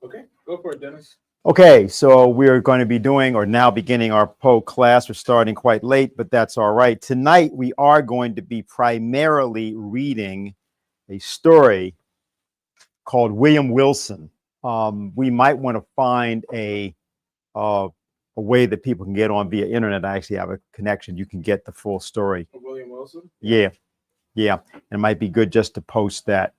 Okay, go for it, Dennis. Okay, so we're going to be doing or now beginning our Poe class. We're starting quite late, but that's all right. Tonight, we are going to be primarily reading a story called William Wilson. We might want to find a way that people can get on via internet. I actually have a connection. You can get the full story. William Wilson? Yeah. It might be good just to post that.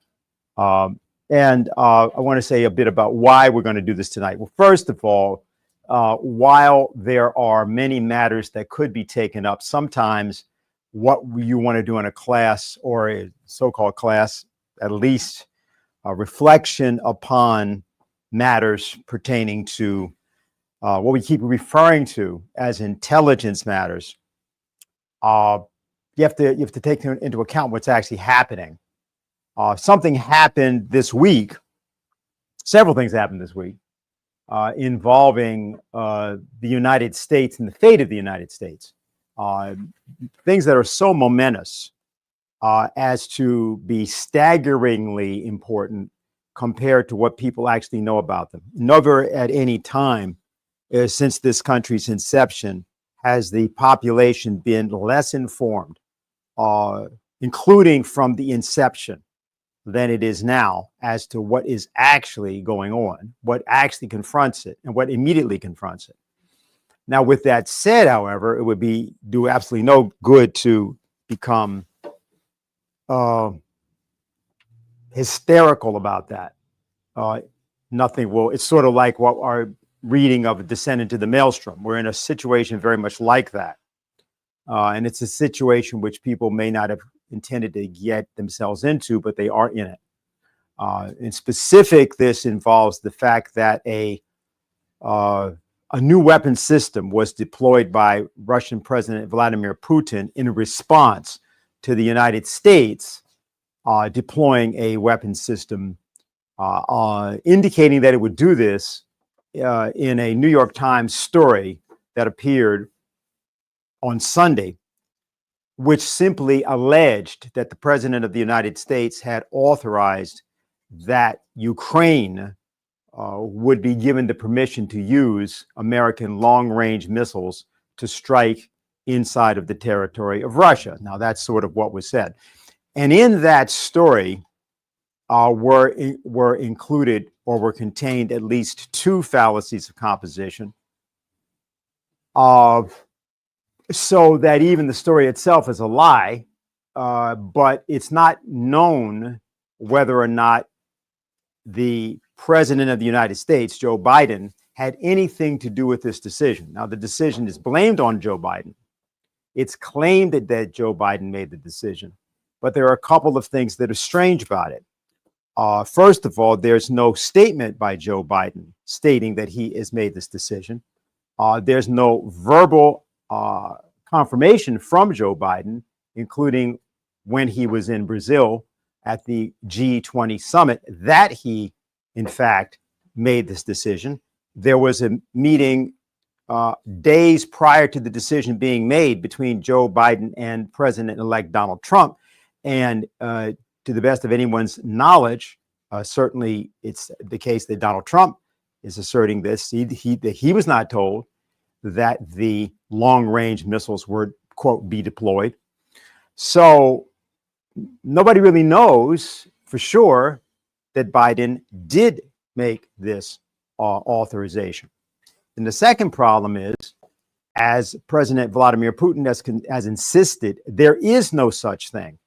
And I want to say a bit about why we're going to do this tonight. Well, first of all, while there are many matters that could be taken up, sometimes what you want to do in a class or a so-called class, at least a reflection upon matters pertaining to what we keep referring to as intelligence matters. You have to take into account what's actually happening. Something happened this week. Several things happened this week involving the United States and the fate of the United States. Things that are so momentous as to be staggeringly important compared to what people actually know about them. Never at any time since this country's inception has the population been less informed, including from the inception, than it is now as to what is actually going on, what actually confronts it, and what immediately confronts it. Now, with that said, however, it would do absolutely no good to become hysterical about that. Nothing will. It's sort of like what our reading of Descent into the Maelstrom. We're in a situation very much like that. And it's a situation which people may not have intended to get themselves into, but they are in it. In specific, this involves the fact that a new weapon system was deployed by Russian President Vladimir Putin in response to the United States deploying a weapon system, indicating that it would do this in a New York Times story that appeared on Sunday, which simply alleged that the President of the United States had authorized that Ukraine would be given the permission to use American long-range missiles to strike inside of the territory of Russia. Now, that's sort of what was said. And in that story were included or were contained at least two fallacies of composition, so that even the story itself is a lie, but it's not known whether or not the President of the United States, Joe Biden, had anything to do with this decision. Now, the decision is blamed on Joe Biden. It's claimed that Joe Biden made the decision, but there are a couple of things that are strange about it. First of all, there's no statement by Joe Biden stating that he has made this decision. There's no verbal confirmation from Joe Biden, including when he was in Brazil at the G20 summit, that he, in fact, made this decision. There was a meeting days prior to the decision being made between Joe Biden and President-elect Donald Trump. And to the best of anyone's knowledge, certainly it's the case that Donald Trump is asserting this. He was not told that the long-range missiles were, quote, be deployed. So nobody really knows for sure that Biden did make this authorization. And the second problem is, as President Vladimir Putin has insisted, there is no such thing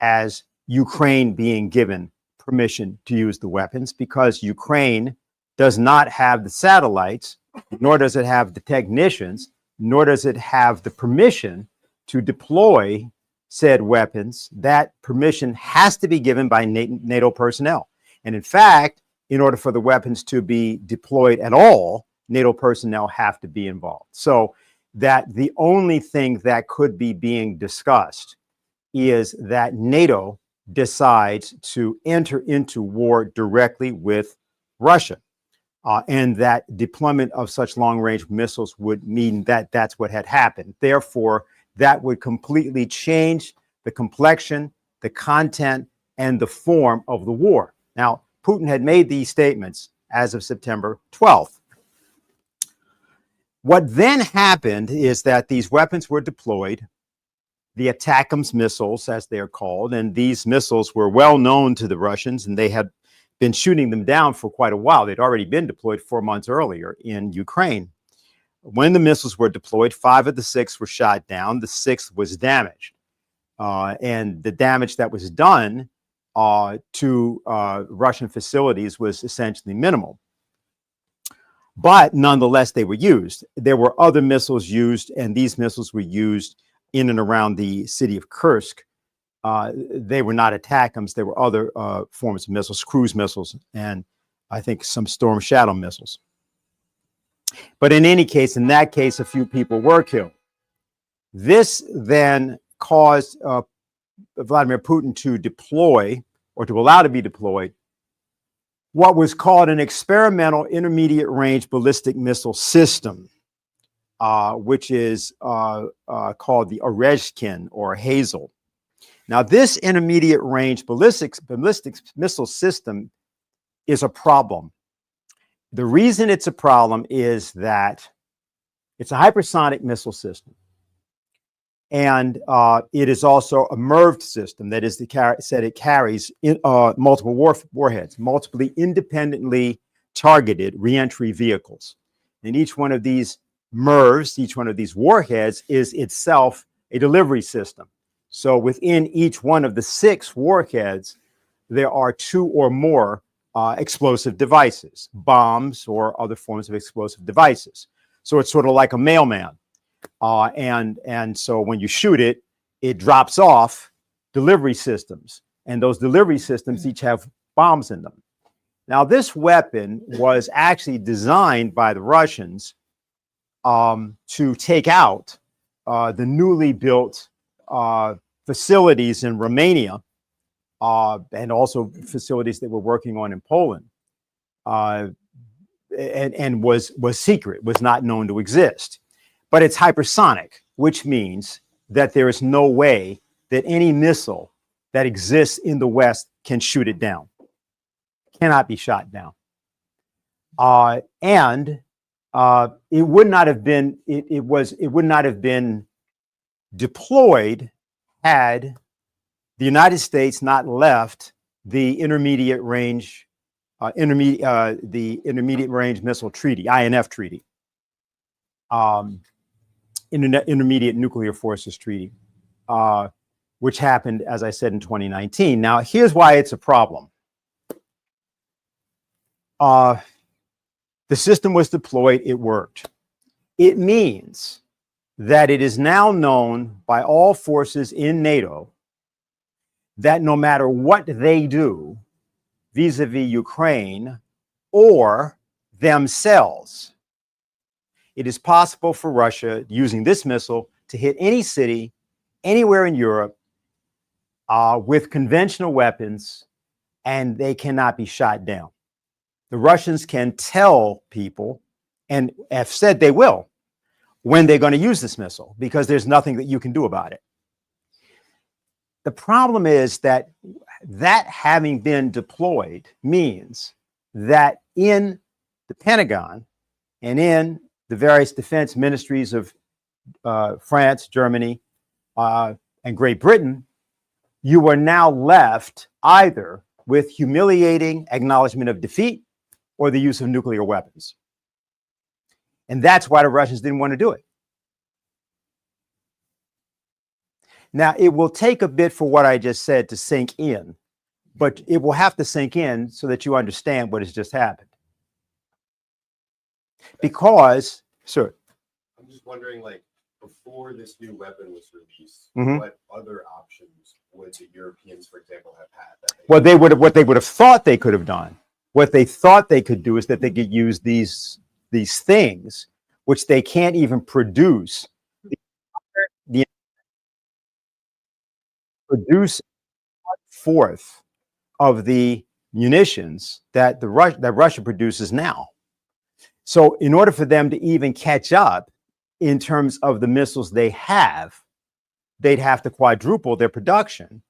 as Ukraine being given permission to use the weapons, because Ukraine does not have the satellites, nor does it have the technicians, nor does it have the permission to deploy said weapons. That permission has to be given by NATO personnel. And in fact, in order for the weapons to be deployed at all, NATO personnel have to be involved. So that the only thing that could be being discussed is that NATO decides to enter into war directly with Russia. And that deployment of such long-range missiles would mean that that's what had happened. Therefore, that would completely change the complexion, the content, and the form of the war. Now, Putin had made these statements as of September 12th. What then happened is that these weapons were deployed, the ATACMS missiles, as they're called, and these missiles were well known to the Russians, and they had been shooting them down for quite a while. They'd already been deployed 4 months earlier in Ukraine. When the missiles were deployed, 5 of the 6 were shot down. The 6th was damaged. And the damage that was done to Russian facilities was essentially minimal. But nonetheless, they were used. There were other missiles used, and these missiles were used in and around the city of Kursk. They were not ATACMS. There were other forms of missiles, cruise missiles, and I think some Storm Shadow missiles. But in any case, in that case, a few people were killed. This then caused Vladimir Putin to deploy, or to allow to be deployed, what was called an experimental intermediate range ballistic missile system, which is called the Orezhkin or Hazel. Now, this intermediate range ballistic missile system is a problem. The reason it's a problem is that it's a hypersonic missile system. And it is also a MIRV system. That is, it carries multiple warheads, multiply independently targeted reentry vehicles. And each one of these MIRVs, each one of these warheads, is itself a delivery system. So within each one of the 6 warheads, there are 2 or more explosive devices, bombs or other forms of explosive devices. So it's sort of like a mailman. And so when you shoot it, it drops off delivery systems. And those delivery systems each have bombs in them. Now, this weapon was actually designed by the Russians to take out the newly built facilities in Romania and also facilities that we're working on in Poland, and was secret, was not known to exist. But it's hypersonic, which means that there is no way that any missile that exists in the West can shoot it down. Cannot be shot down. And it would not have been it would not have been deployed had the United States not left the intermediate range missile treaty, INF treaty, intermediate nuclear forces treaty, which happened, as I said, in 2019. Now, here's why it's a problem. The system was deployed, it worked. It means that it is now known by all forces in NATO that no matter what they do vis-a-vis Ukraine or themselves, it is possible for Russia, using this missile, to hit any city anywhere in Europe with conventional weapons, and they cannot be shot down. The Russians can tell people, and have said they will, when they're going to use this missile, because there's nothing that you can do about it. The problem is that having been deployed means that in the Pentagon and in the various defense ministries of France, Germany, and Great Britain, you are now left either with humiliating acknowledgement of defeat or the use of nuclear weapons. And that's why the Russians didn't want to do it. Now, it will take a bit for what I just said to sink in, but it will have to sink in so that you understand what has just happened. Because, sir. I'm just wondering, like, before this new weapon was released, Mm-hmm. what other options would the Europeans, for example, have had? What they would have thought they could have done, what they thought they could do is that they could use these things, which they can't even produce. Produce 1/4 of the munitions that Russia produces now. So in order for them to even catch up in terms of the missiles they have, they'd have to quadruple their production,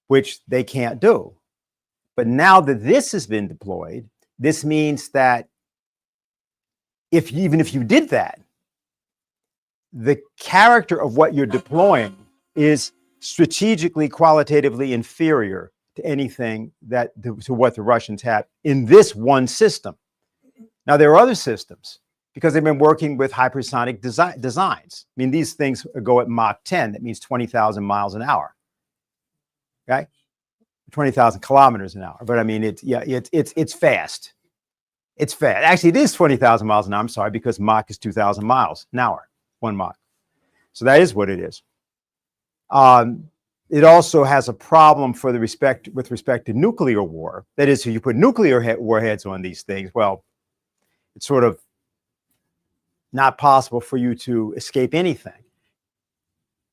which they can't do. But now that this has been deployed, this means that even if you did that, the character of what you're deploying is strategically, qualitatively inferior to anything to what the Russians have in this one system. Now, there are other systems because they've been working with hypersonic designs. I mean, these things go at Mach 10. That means 20,000 miles an hour. Okay, 20,000 kilometers an hour. But I mean, it's fast. It's fast. Actually, it is 20,000 miles an hour. I'm sorry, because Mach is 2,000 miles an hour, 1 Mach. So that is what it is. It also has a problem with respect to nuclear war. That is, if you put nuclear warheads on these things, well, it's sort of not possible for you to escape anything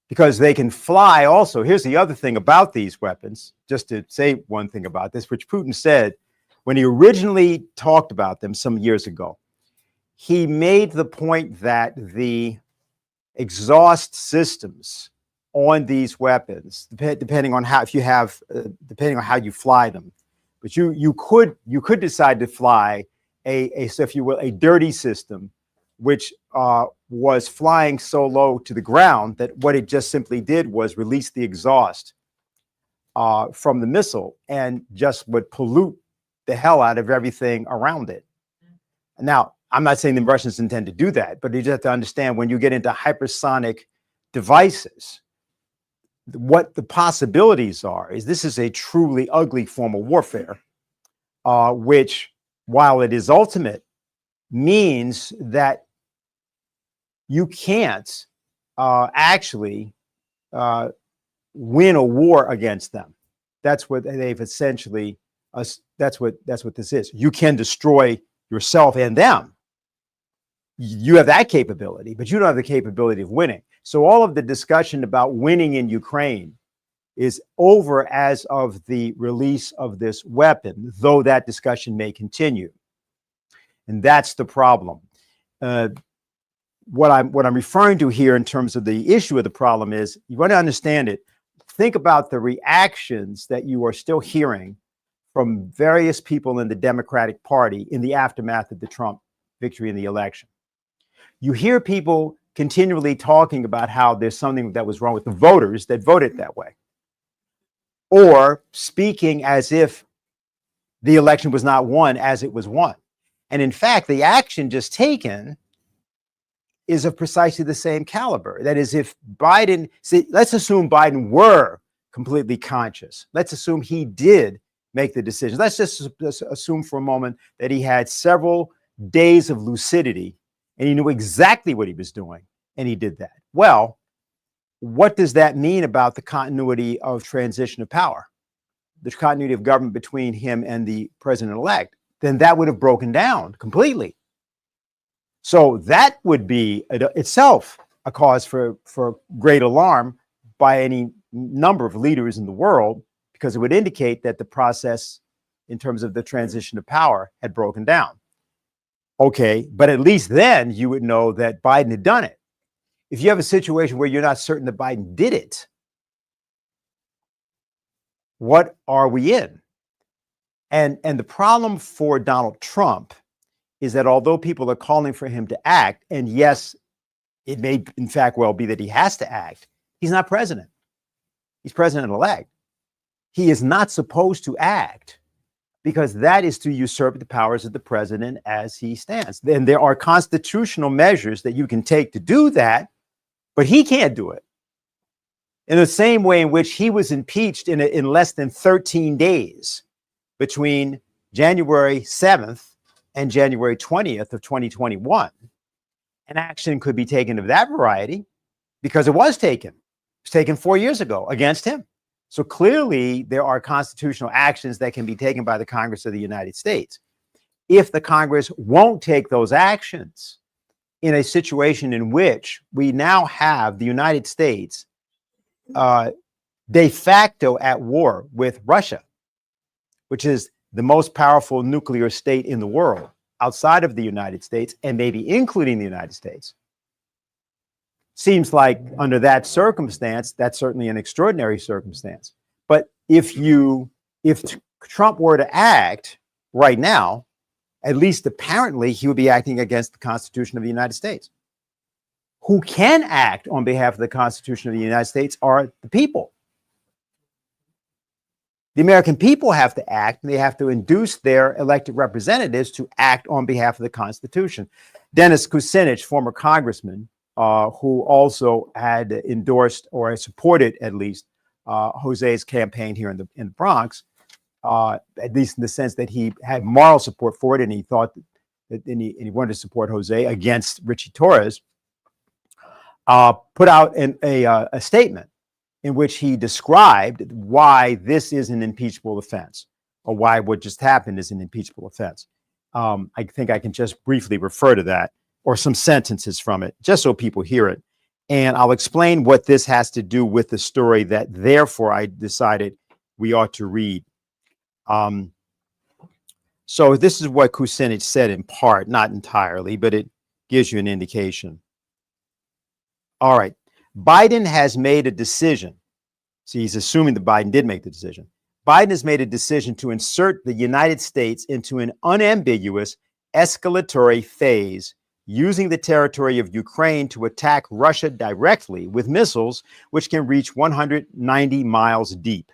because they can fly also. Here's the other thing about these weapons, just to say one thing about this, which Putin said when he originally talked about them some years ago. He made the point that the exhaust systems on these weapons, depending on how you fly them, but you could decide to fly so if you will, a dirty system, which was flying so low to the ground that what it just simply did was release the exhaust from the missile and just would pollute the hell out of everything around it. Now, I'm not saying the Russians intend to do that, but you just have to understand when you get into hypersonic devices, what the possibilities are is this is a truly ugly form of warfare, which, while it is ultimate, means that you can't actually win a war against them. That's what they've essentially. That's what this is. You can destroy yourself and them. You have that capability, but you don't have the capability of winning. So all of the discussion about winning in Ukraine is over as of the release of this weapon, though that discussion may continue. And that's the problem. What I'm referring to here in terms of the issue of the problem is you want to understand it. Think about the reactions that you are still hearing from various people in the Democratic Party in the aftermath of the Trump victory in the election. You hear people continually talking about how there's something that was wrong with the voters that voted that way, or speaking as if the election was not won as it was won. And in fact, the action just taken is of precisely the same caliber. That is, if Biden, let's assume Biden were completely conscious. Let's assume he did make the decision. Let's just assume for a moment that he had several days of lucidity and he knew exactly what he was doing and he did that. Well, what does that mean about the continuity of transition of power, the continuity of government between him and the president-elect? Then that would have broken down completely. So that would be itself a cause for great alarm by any number of leaders in the world, because it would indicate that the process in terms of the transition of power had broken down. Okay, but at least then you would know that Biden had done it. If you have a situation where you're not certain that Biden did it, what are we in? And the problem for Donald Trump is that although people are calling for him to act, and yes, it may in fact well be that he has to act, he's not president. He's president-elect. He is not supposed to act because that is to usurp the powers of the president as he stands. Then there are constitutional measures that you can take to do that, but he can't do it. In the same way in which he was impeached in less than 13 days between January 7th and January 20th of 2021, an action could be taken of that variety because it was taken. It was taken 4 years ago against him. So clearly there are constitutional actions that can be taken by the Congress of the United States. If the Congress won't take those actions in a situation in which we now have the United States de facto at war with Russia, which is the most powerful nuclear state in the world outside of the United States and maybe including the United States. Seems like under that circumstance, that's certainly an extraordinary circumstance. But if Trump were to act right now, at least apparently, he would be acting against the Constitution of the United States. Who can act on behalf of the Constitution of the United States are the people. The American people have to act, and they have to induce their elected representatives to act on behalf of the Constitution. Dennis Kucinich, former congressman, who also had endorsed or supported at least Jose's campaign here in the Bronx, at least in the sense that he had moral support for it, and he thought that, and he wanted to support Jose against Richie Torres, put out a statement in which he described why this is an impeachable offense, or why what just happened is an impeachable offense. I think I can just briefly refer to that, or some sentences from it, just so people hear it. And I'll explain what this has to do with the story that therefore I decided we ought to read. So this is what Kucinich said in part, not entirely, but it gives you an indication. All right. Biden has made a decision. See, he's assuming that Biden did make the decision. Biden has made a decision to insert the United States into an unambiguous escalatory phase, using the territory of Ukraine to attack Russia directly with missiles which can reach 190 miles deep.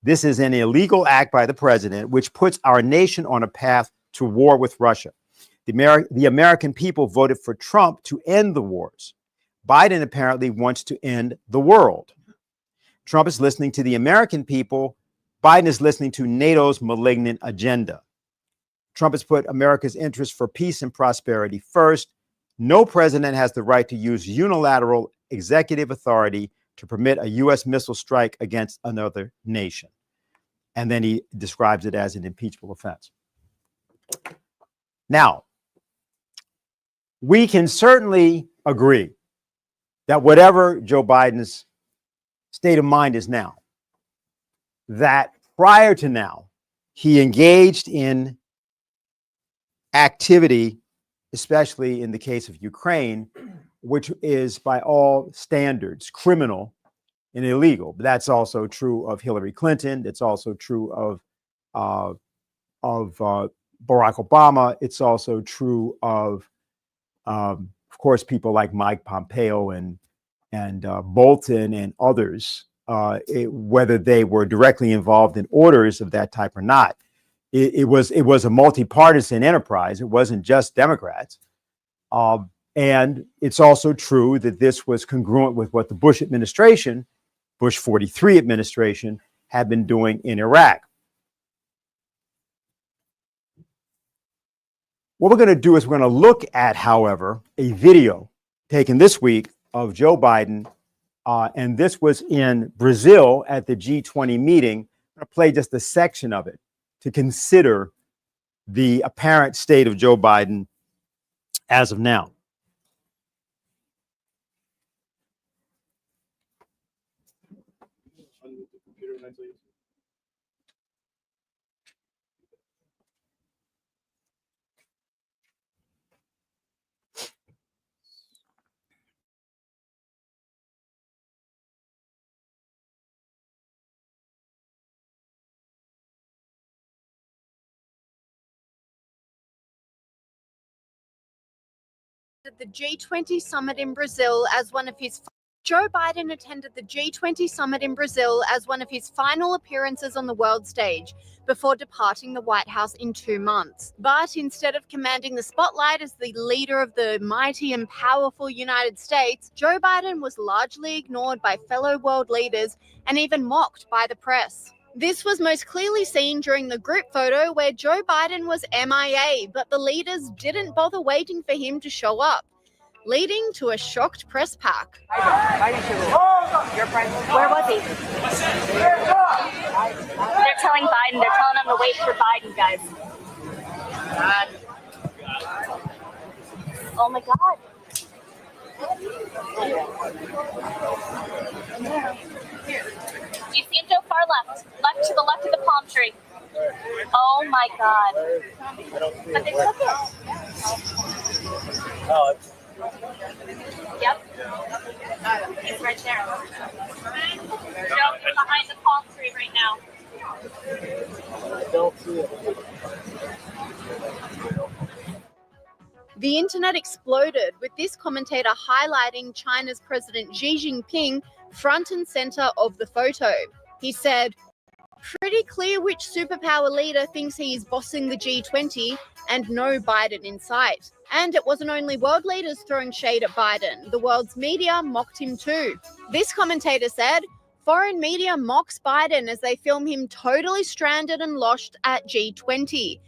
This is an illegal act by the president, which puts our nation on a path to war with Russia. The American people voted for Trump to end the wars. Biden apparently wants to end the world. Trump is listening to the American people. Biden is listening to NATO's malignant agenda. Trump has put America's interests for peace and prosperity first. No president has the right to use unilateral executive authority to permit a U.S. missile strike against another nation. And then he describes it as an impeachable offense. Now, we can certainly agree that whatever Joe Biden's state of mind is now, that prior to now, he engaged in activity, especially in the case of Ukraine, which is by all standards criminal and illegal. But that's also true of Hillary Clinton. It's also true of Barack Obama. It's also true of course, people like Mike Pompeo and Bolton and others, whether they were directly involved in orders of that type or not. It was a multi-partisan enterprise. It wasn't just Democrats. And it's also true that this was congruent with what the Bush administration, Bush 43 administration, had been doing in Iraq. What we're going to do is we're going to look at, however, a video taken this week of Joe Biden, and this was in Brazil at the G20 meeting. I'm going to play just a section of it to consider the apparent state of Joe Biden as of now. The G20 summit in Brazil as one of his Joe Biden attended the G20 summit in Brazil as one of his final appearances on the world stage before departing the White House in 2 months. But instead of commanding the spotlight as the leader of the mighty and powerful United States, Joe Biden was largely ignored by fellow world leaders and even mocked by the press. This was most clearly seen during the group photo where Joe Biden was MIA, but the leaders didn't bother waiting for him to show up, leading to a shocked press pack. Your friend, where was he? They're telling Biden, they're telling him to wait for Biden, guys. Oh my God. Do you see him, Joe? Far left. Left to the left of the palm tree. Oh my God. But they took it. Yep. He's right there. Joe, he's behind the palm tree right now. I don't see it. The internet exploded, with this commentator highlighting China's President Xi Jinping front and center of the photo. He said, "Pretty clear which superpower leader thinks he is bossing the G20, and no Biden in sight." And it wasn't only world leaders throwing shade at Biden. The world's media mocked him too. This commentator said, "Foreign media mocks Biden as they film him totally stranded and lost at G20.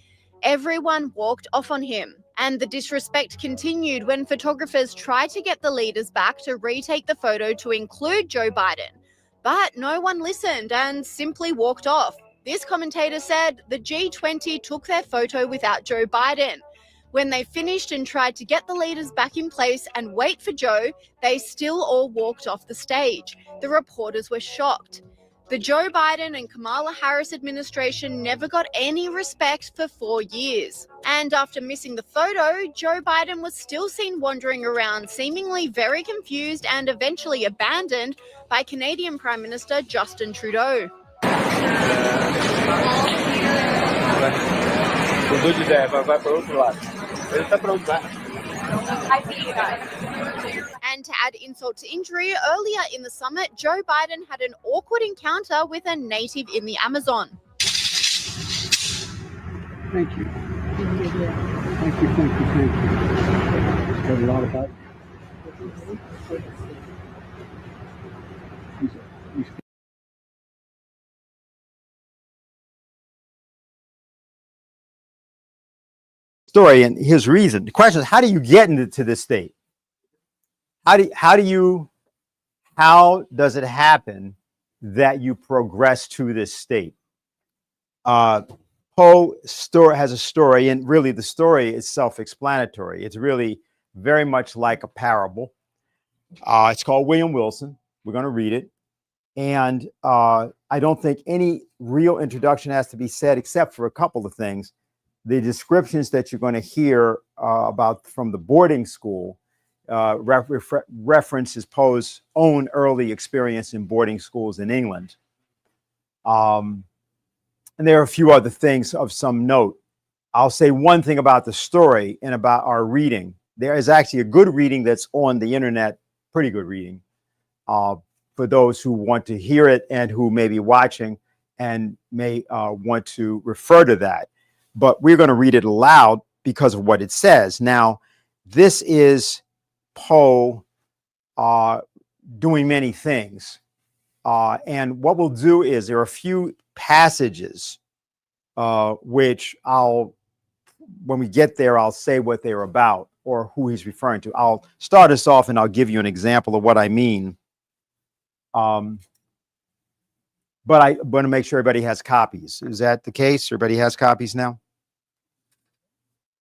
Everyone walked off on him." And the disrespect continued when photographers tried to get the leaders back to retake the photo to include Joe Biden. But no one listened and simply walked off. This commentator said the G20 took their photo without Joe Biden. When they finished and tried to get the leaders back in place and wait for Joe, they still all walked off the stage. The reporters were shocked. The Joe Biden and Kamala Harris administration never got any respect for 4 years. And after missing the photo, Joe Biden was still seen wandering around, seemingly very confused and eventually abandoned by Canadian Prime Minister Justin Trudeau. I see you guys. And to add insult to injury, earlier in the summit, Joe Biden had an awkward encounter with a native in the Amazon. Thank you. Thank you. Heard a lot about Story and his reason. The question is, how do you get into this state? How does it happen that you progress to this state? Poe has a story, and really the story is self-explanatory. It's really very much like a parable. It's called William Wilson. We're going to read it. And I don't think any real introduction has to be said except for a couple of things. The descriptions that you're going to hear about from the boarding school references Poe's own early experience in boarding schools in England. And there are a few other things of some note. I'll say one thing about the story and about our reading. There is actually a good reading that's on the internet, pretty good reading, for those who want to hear it and who may be watching and may want to refer to that. But we're going to read it aloud because of what it says. Now, this is Poe doing many things. And what we'll do is there are a few passages which when we get there, I'll say what they're about or who he's referring to. I'll start us off and I'll give you an example of what I mean. But I want to make sure everybody has copies. Is that the case? Everybody has copies now?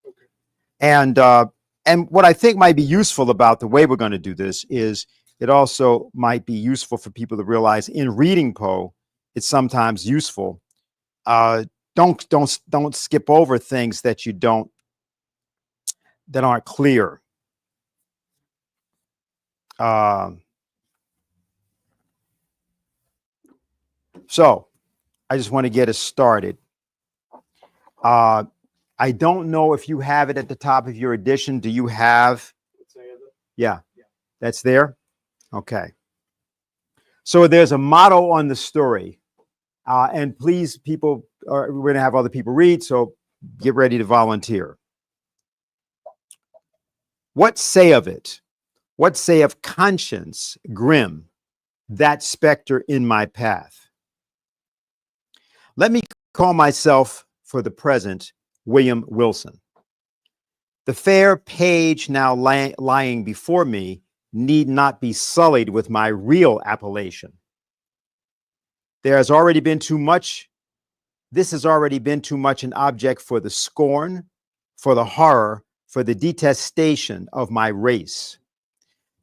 Okay. And what I think might be useful about the way we're going to do this is it also might be useful for people to realize in reading Poe, it's sometimes useful. Don't skip over things that that aren't clear. So I just want to get us started. I don't know if you have it at the top of your edition. Do you have? Yeah, that's there. Okay. So there's a motto on the story. And please, people, we're going to have other people read, so get ready to volunteer. What say of it? What say of conscience grim, that specter in my path? Let me call myself, for the present, William Wilson. The fair page now lying before me need not be sullied with my real appellation. This has already been too much an object for the scorn, for the horror, for the detestation of my race.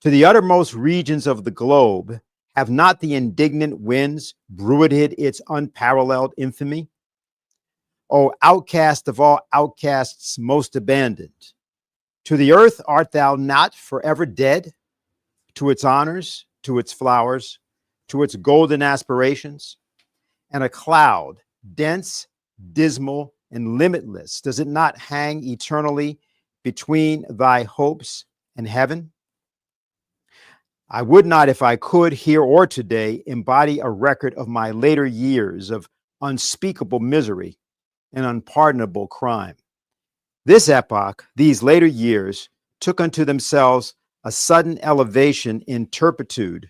To the uttermost regions of the globe, have not the indignant winds bruited its unparalleled infamy? O outcast of all outcasts most abandoned, to the earth art thou not forever dead? To its honors, to its flowers, to its golden aspirations? And a cloud, dense, dismal, and limitless, does it not hang eternally between thy hopes and heaven? I would not, if I could, here or today, embody a record of my later years of unspeakable misery and unpardonable crime. This epoch, these later years, took unto themselves a sudden elevation in turpitude,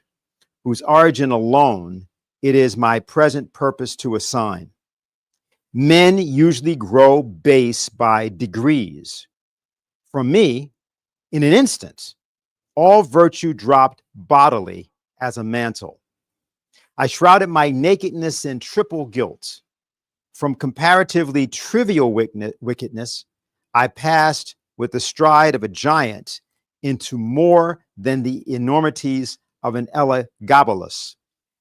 whose origin alone it is my present purpose to assign. Men usually grow base by degrees. From me, in an instant, all virtue dropped bodily as a mantle. I shrouded my nakedness in triple guilt. From comparatively trivial wickedness, I passed with the stride of a giant into more than the enormities of an Elagabalus.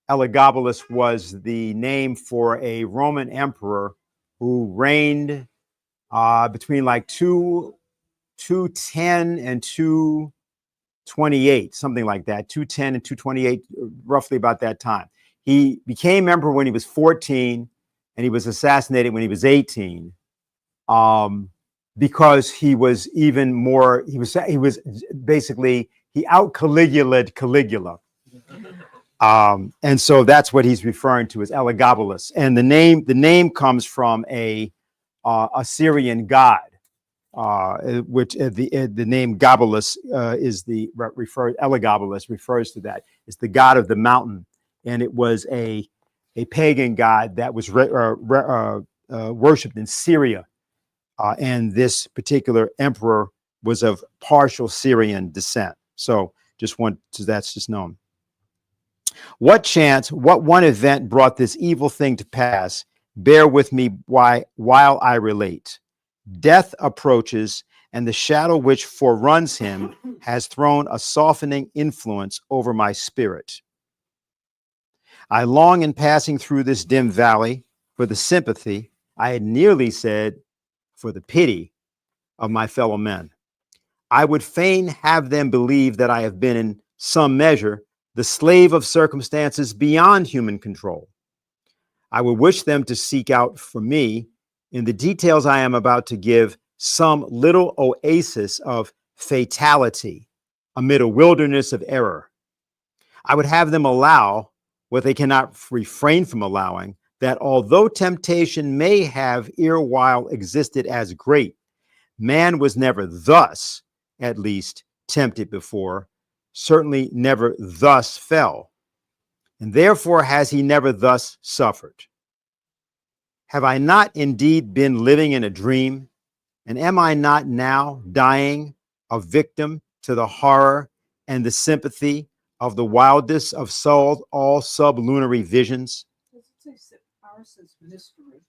Elagabalus was the name for a Roman emperor who reigned between like 210 and 228, something like that, 210 and 228, roughly about that time. He became emperor when he was 14, and he was assassinated when he was 18, because he was even more, he was basically, he out-Caligulaed Caligula. And so that's what he's referring to as Elagabalus. And the name comes from a Assyrian god, which the name Gabalus Elagabalus refers to that. It's the god of the mountain, and it was a pagan god that was worshipped in Syria. And this particular emperor was of partial Syrian descent. So that's just known. What chance, what one event brought this evil thing to pass? Bear with me while I relate. Death approaches, and the shadow which foreruns him has thrown a softening influence over my spirit. I long, in passing through this dim valley, for the sympathy, I had nearly said for the pity, of my fellow men. I would fain have them believe that I have been in some measure the slave of circumstances beyond human control. I would wish them to seek out for me, in the details I am about to give, some little oasis of fatality amid a wilderness of error. I would have them allow what they cannot refrain from allowing, that although temptation may have erewhile existed as great, man was never thus, at least, tempted before, certainly never thus fell, and therefore has he never thus suffered. Have I not indeed been living in a dream, and am I not now dying a victim to the horror and the sympathy of the wildest of all sublunary visions? Ours says mystery.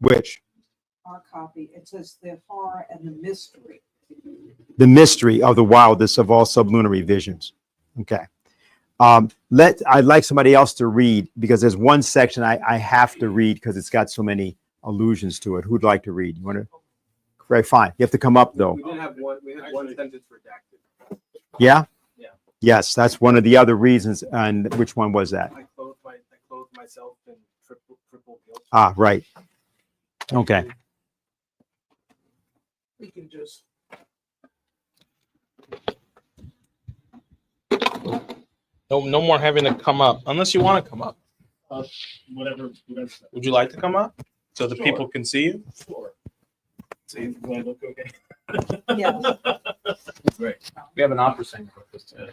Which? Our copy, it says the horror and the mystery. The mystery of the wildest of all sublunary visions. Okay. I'd like somebody else to read, because there's one section I have to read because it's got so many allusions to it. Who'd like to read? You want to? Very fine. You have to come up though. We did have one. We had one sentence redacted. Yeah. Yeah. Yes, that's one of the other reasons. And which one was that? I clothed myself in triple guilt. Ah, right. Okay. We can just. No more having to come up unless you want to come up. Whatever. Would you like to come up so the Sure. people can see you? Sure. See, do I look okay? Yes. Great. We have an opera singer with us today.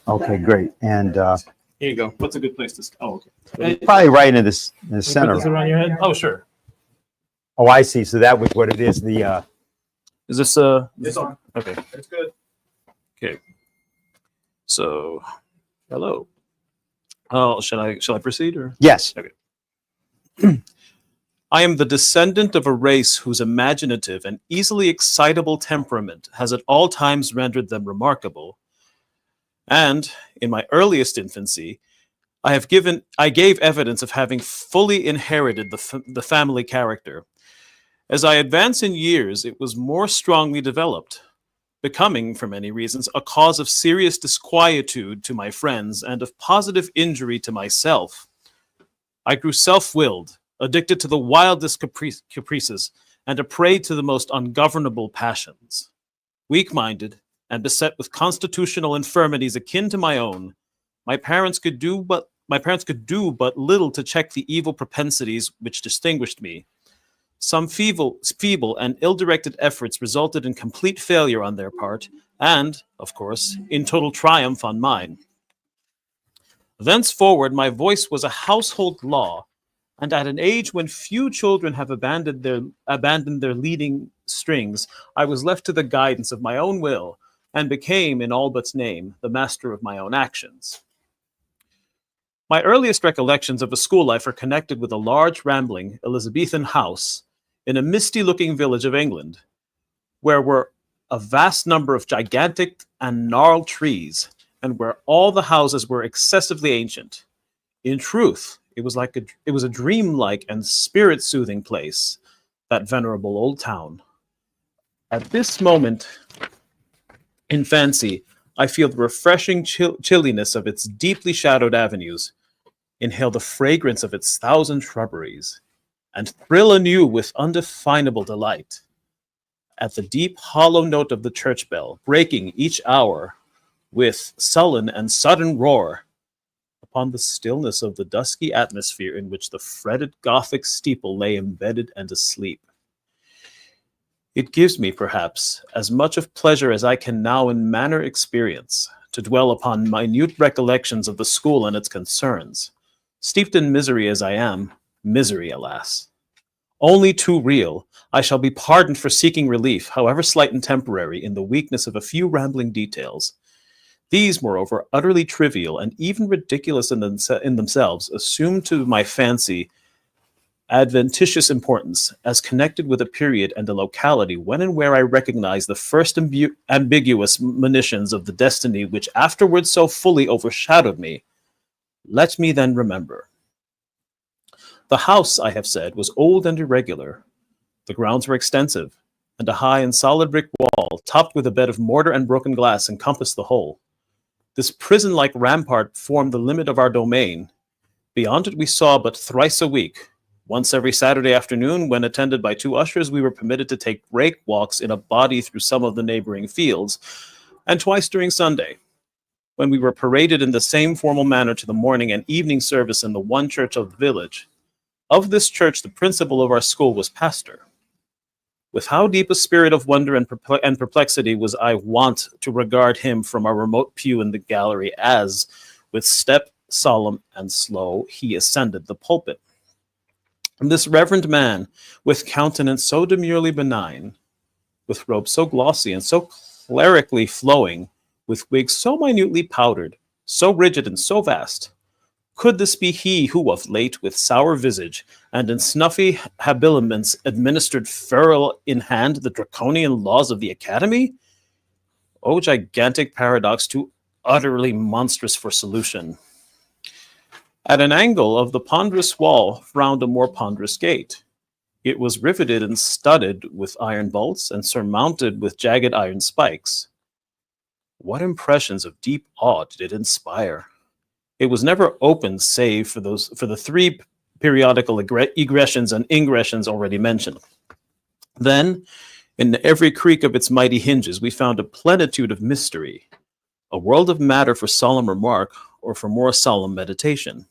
Okay, great. And Here you go. What's a good place to? Oh, okay. probably right in the Put center. this around your head. Oh, sure. Oh, I see. So that was what it is. The Is this It's on. okay? It's good. So, hello. Oh, shall I proceed or? yes. I am the descendant of a race whose imaginative and easily excitable temperament has at all times rendered them remarkable. And in my earliest infancy, I gave evidence of having fully inherited the family character. As I advance in years, it was more strongly developed, becoming, for many reasons, a cause of serious disquietude to my friends and of positive injury to myself. I grew self-willed, addicted to the wildest caprices, and a prey to the most ungovernable passions. Weak-minded and beset with constitutional infirmities akin to my own, my parents could do but little to check the evil propensities which distinguished me. Some feeble and ill-directed efforts resulted in complete failure on their part, and, of course, in total triumph on mine. Thenceforward, my voice was a household law, and at an age when few children have abandoned their leading strings, I was left to the guidance of my own will, and became, in all but name, the master of my own actions. My earliest recollections of a school life are connected with a large, rambling Elizabethan house in a misty-looking village of England, where were a vast number of gigantic and gnarled trees, and where all the houses were excessively ancient. In truth, it was a dreamlike and spirit-soothing place, that venerable old town. At this moment, in fancy, I feel the refreshing chilliness of its deeply shadowed avenues, inhale the fragrance of its thousand shrubberies, and thrill anew with undefinable delight at the deep hollow note of the church bell, breaking each hour with sullen and sudden roar upon the stillness of the dusky atmosphere in which the fretted Gothic steeple lay embedded and asleep. It gives me, perhaps, as much of pleasure as I can now in manner experience, to dwell upon minute recollections of the school and its concerns. Steeped in misery as I am, misery, alas, only too real, I shall be pardoned for seeking relief, however slight and temporary, in the weakness of a few rambling details. These, moreover, utterly trivial and even ridiculous in themselves, assume to my fancy adventitious importance as connected with a period and a locality when and where I recognize the first ambiguous monitions of the destiny which afterwards so fully overshadowed me. Let me then remember. The house, I have said, was old and irregular. The grounds were extensive, and a high and solid brick wall, topped with a bed of mortar and broken glass, encompassed the whole. This prison-like rampart formed the limit of our domain. Beyond it we saw but thrice a week. Once every Saturday afternoon, when attended by 2 ushers, we were permitted to take rake walks in a body through some of the neighboring fields, and twice during Sunday, when we were paraded in the same formal manner to the morning and evening service in the one church of the village. Of this church, the principal of our school was pastor. With how deep a spirit of wonder and perplexity was I wont to regard him from our remote pew in the gallery as, with step solemn and slow, he ascended the pulpit. And this reverend man, with countenance so demurely benign, with robes so glossy and so clerically flowing, with wigs so minutely powdered, so rigid and so vast, could this be he who of late with sour visage and in snuffy habiliments administered ferule in hand the draconian laws of the academy? O gigantic paradox, too utterly monstrous for solution. At an angle of the ponderous wall frowned a more ponderous gate. It was riveted and studded with iron bolts and surmounted with jagged iron spikes. What impressions of deep awe did it inspire! It was never opened save for the 3 periodical egressions and ingressions already mentioned. Then, in every creak of its mighty hinges, we found a plenitude of mystery, a world of matter for solemn remark or for more solemn meditation.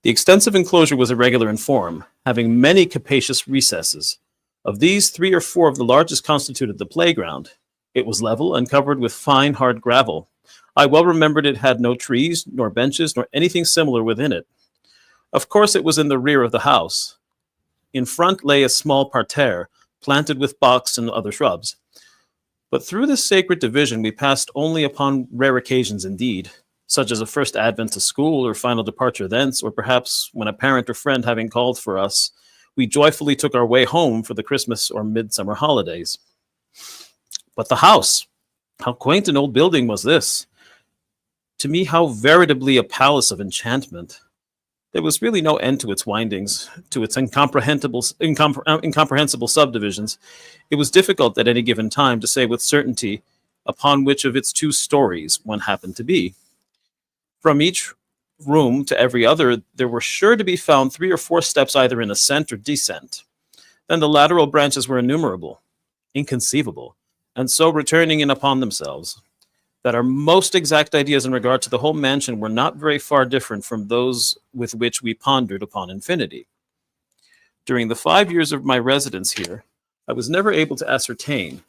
The extensive enclosure was irregular in form, having many capacious recesses. Of these, 3 or 4 of the largest constituted the playground. It was level and covered with fine, hard gravel. I well remembered it had no trees, nor benches, nor anything similar within it. Of course, it was in the rear of the house. In front lay a small parterre, planted with box and other shrubs. But through this sacred division we passed only upon rare occasions indeed, such as a first advent to school or final departure thence, or perhaps when a parent or friend having called for us, we joyfully took our way home for the Christmas or midsummer holidays. But the house, how quaint an old building was this! To me, how veritably a palace of enchantment. There was really no end to its windings, to its incomprehensible subdivisions. It was difficult at any given time to say with certainty upon which of its 2 stories one happened to be. From each room to every other, there were sure to be found 3 or 4 steps either in ascent or descent. Then the lateral branches were innumerable, inconceivable, and so returning in upon themselves, that our most exact ideas in regard to the whole mansion were not very far different from those with which we pondered upon infinity. During the 5 years of my residence here, I was never able to ascertain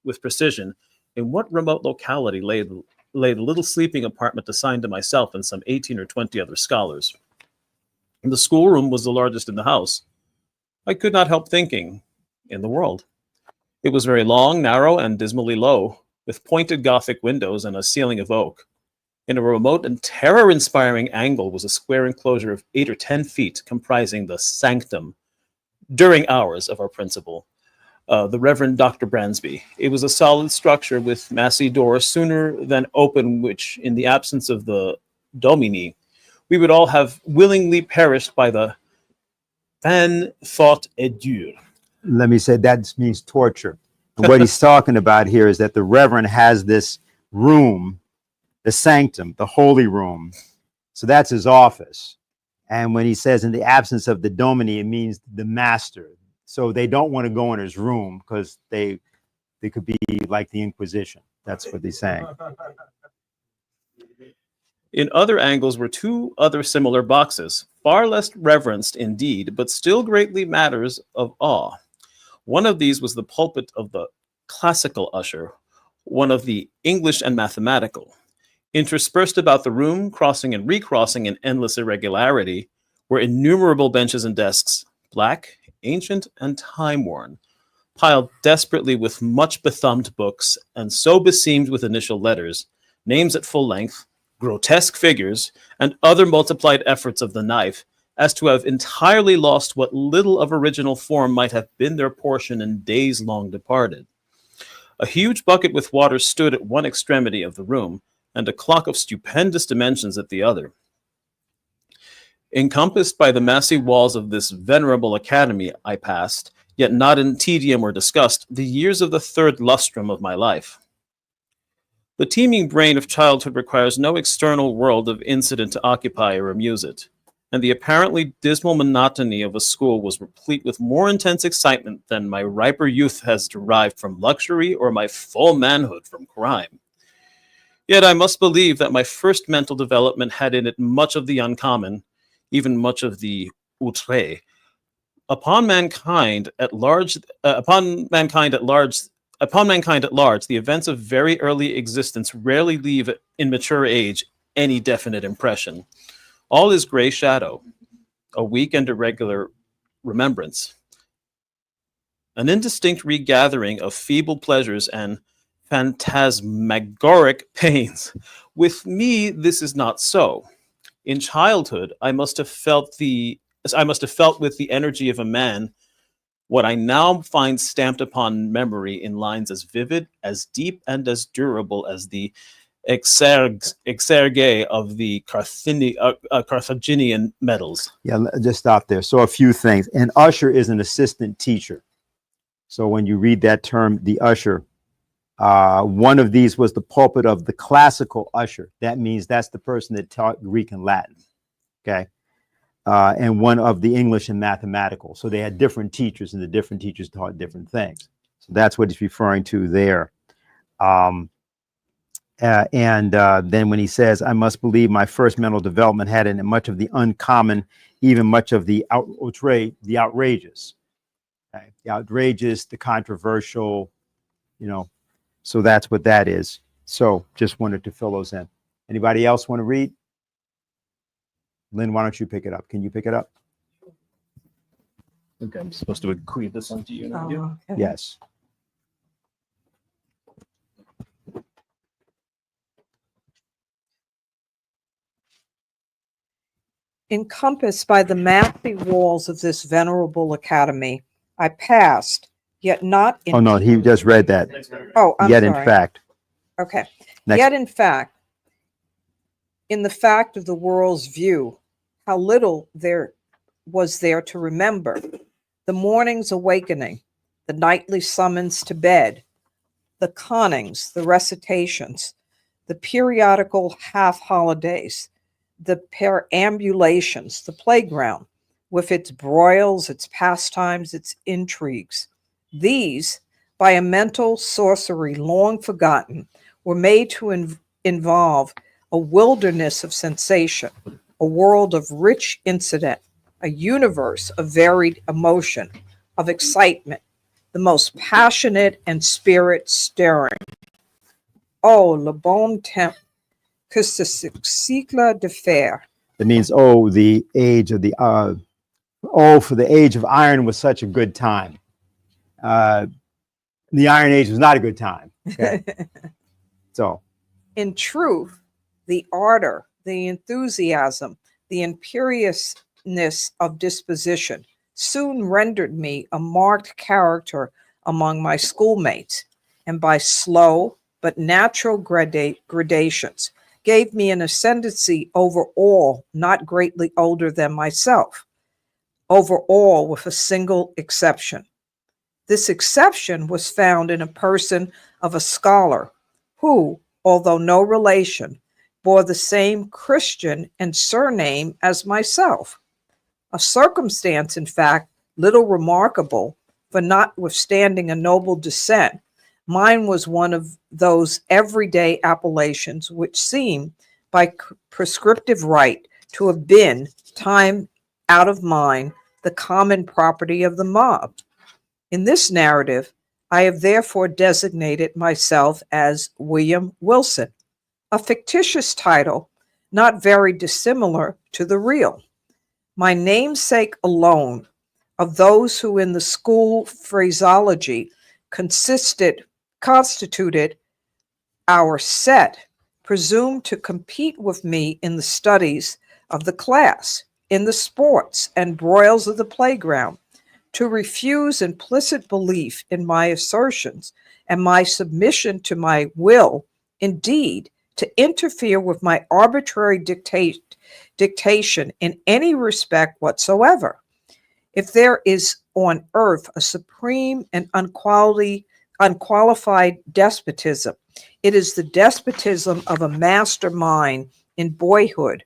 with precision in what remote locality lay the little sleeping apartment assigned to myself and some 18 or 20 other scholars. The schoolroom was the largest in the house. I could not help thinking, in the world. It was very long, narrow, and dismally low, with pointed Gothic windows and a ceiling of oak. In a remote and terror-inspiring angle was a square enclosure of 8 or 10 feet comprising the sanctum, during hours, of our principal, the Reverend Dr. Bransby. It was a solid structure with massy doors sooner than open, which, in the absence of the Domini, we would all have willingly perished by the peine forte et dure. Let me say that means torture. And what he's talking about here is that the Reverend has this room, the sanctum, the holy room. So that's his office. And when he says in the absence of the Domini, it means the master. So they don't want to go in his room because they could be like the Inquisition. That's what he's saying. In other angles were 2 other similar boxes, far less reverenced indeed, but still greatly matters of awe. One of these was the pulpit of the classical usher, one of the English and mathematical. Interspersed about the room, crossing and recrossing in endless irregularity, were innumerable benches and desks, black, ancient, and time-worn, piled desperately with much bethumbed books, and so beseamed with initial letters, names at full length, grotesque figures, and other multiplied efforts of the knife, as to have entirely lost what little of original form might have been their portion in days long departed. A huge bucket with water stood at one extremity of the room, and a clock of stupendous dimensions at the other. Encompassed by the massy walls of this venerable academy, I passed, yet not in tedium or disgust, the years of the 3rd lustrum of my life. The teeming brain of childhood requires no external world of incident to occupy or amuse it, and the apparently dismal monotony of a school was replete with more intense excitement than my riper youth has derived from luxury or my full manhood from crime. Yet I must believe that my first mental development had in it much of the uncommon, even much of the outré. Upon mankind at large, the events of very early existence rarely leave in mature age any definite impression. All is gray shadow, a weak and irregular remembrance, an indistinct regathering of feeble pleasures and phantasmagoric pains. With me, this is not so. In childhood, I must have felt with the energy of a man what I now find stamped upon memory in lines as vivid, as deep, and as durable as the exerge of the Carthaginian medals. Yeah, just stop there. So a few things. An usher is an assistant teacher. So when you read that term, the usher, one of these was the pulpit of the classical usher. That means that's the person that taught Greek and Latin. Okay. And one of the English and mathematical. So they had different teachers, and the different teachers taught different things. So that's what he's referring to there. Then when he says, I must believe my first mental development had in it much of the uncommon, even much of the outrageous. Okay? The outrageous, the controversial, so that's what that is. So just wanted to fill those in. Anybody else want to read? Lynn, why don't you pick it up? Can you pick it up? Okay, I'm supposed to agree this one to you now. Okay. Yes. Encompassed by the massy walls of this venerable academy, I passed, yet not in. Oh, no, he just read that. Oh, I'm Yet, sorry. in fact. Okay. Next. Yet, in fact, in the fact of the world's view, how little there was there to remember. The morning's awakening, the nightly summons to bed, the connings, the recitations, the periodical half holidays, the perambulations, the playground, with its broils, its pastimes, its intrigues. These, by a mental sorcery long forgotten, were made to involve a wilderness of sensation, a world of rich incident, a universe of varied emotion, of excitement, the most passionate and spirit stirring. Oh, le bon temps que ce cycle de fer. That means, oh, the age of the, oh, for the age of iron was such a good time. The Iron Age was not a good time. Okay. So, In truth, the ardor, the enthusiasm, the imperiousness of disposition soon rendered me a marked character among my schoolmates, and by slow but natural gradations gave me an ascendancy over all not greatly older than myself, over all with a single exception. This exception was found in a person of a scholar who, although no relation, bore the same Christian and surname as myself, a circumstance, in fact, little remarkable, for notwithstanding a noble descent, mine was one of those everyday appellations which seem, by prescriptive right, to have been, time out of mind, the common property of the mob. In this narrative, I have therefore designated myself as William Wilson, a fictitious title not very dissimilar to the real. My namesake alone, of those who in the school phraseology constituted our set, presumed to compete with me in the studies of the class, in the sports and broils of the playground, to refuse implicit belief in my assertions and my submission to my will, indeed, to interfere with my arbitrary dictation in any respect whatsoever. If there is on earth a supreme and unqualified despotism, it is the despotism of a master mind in boyhood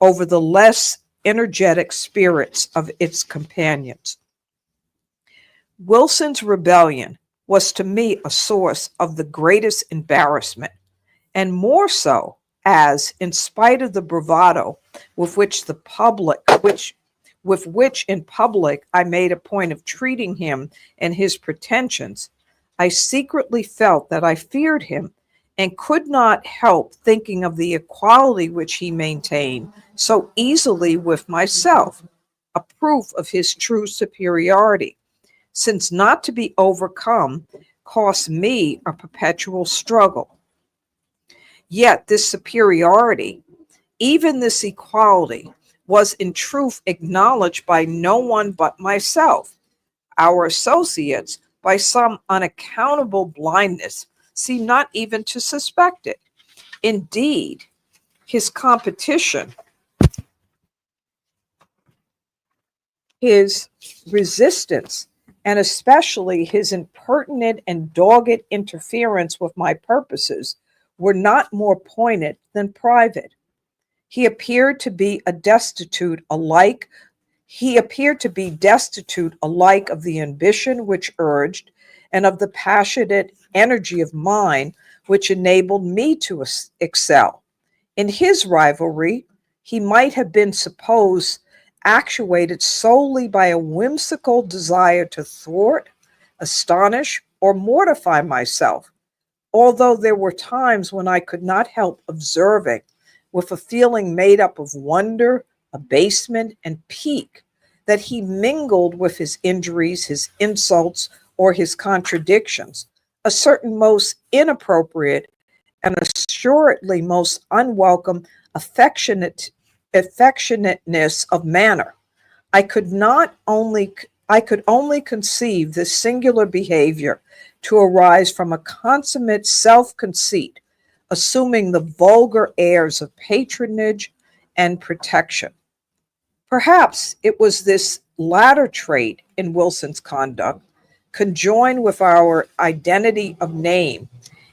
over the less energetic spirits of its companions. Wilson's rebellion was to me a source of the greatest embarrassment, and more so as, in spite of the bravado with which in public I made a point of treating him and his pretensions, I secretly felt that I feared him and could not help thinking of the equality which he maintained so easily with myself, a proof of his true superiority, since not to be overcome cost me a perpetual struggle. Yet this superiority, even this equality, was in truth acknowledged by no one but myself. Our associates, by some unaccountable blindness, seemed not even to suspect it. Indeed, his competition, his resistance, and especially his impertinent and dogged interference with my purposes were not more pointed than private. He appeared to be destitute alike of the ambition which urged and of the passionate energy of mind which enabled me to excel. In his rivalry, he might have been supposed actuated solely by a whimsical desire to thwart, astonish, or mortify myself, although there were times when I could not help observing, with a feeling made up of wonder, abasement, and pique, that he mingled with his injuries, his insults, or his contradictions, a certain most inappropriate and assuredly most unwelcome affectionateness of manner. I could only conceive this singular behavior to arise from a consummate self-conceit, assuming the vulgar airs of patronage and protection. Perhaps it was this latter trait in Wilson's conduct, conjoined with our identity of name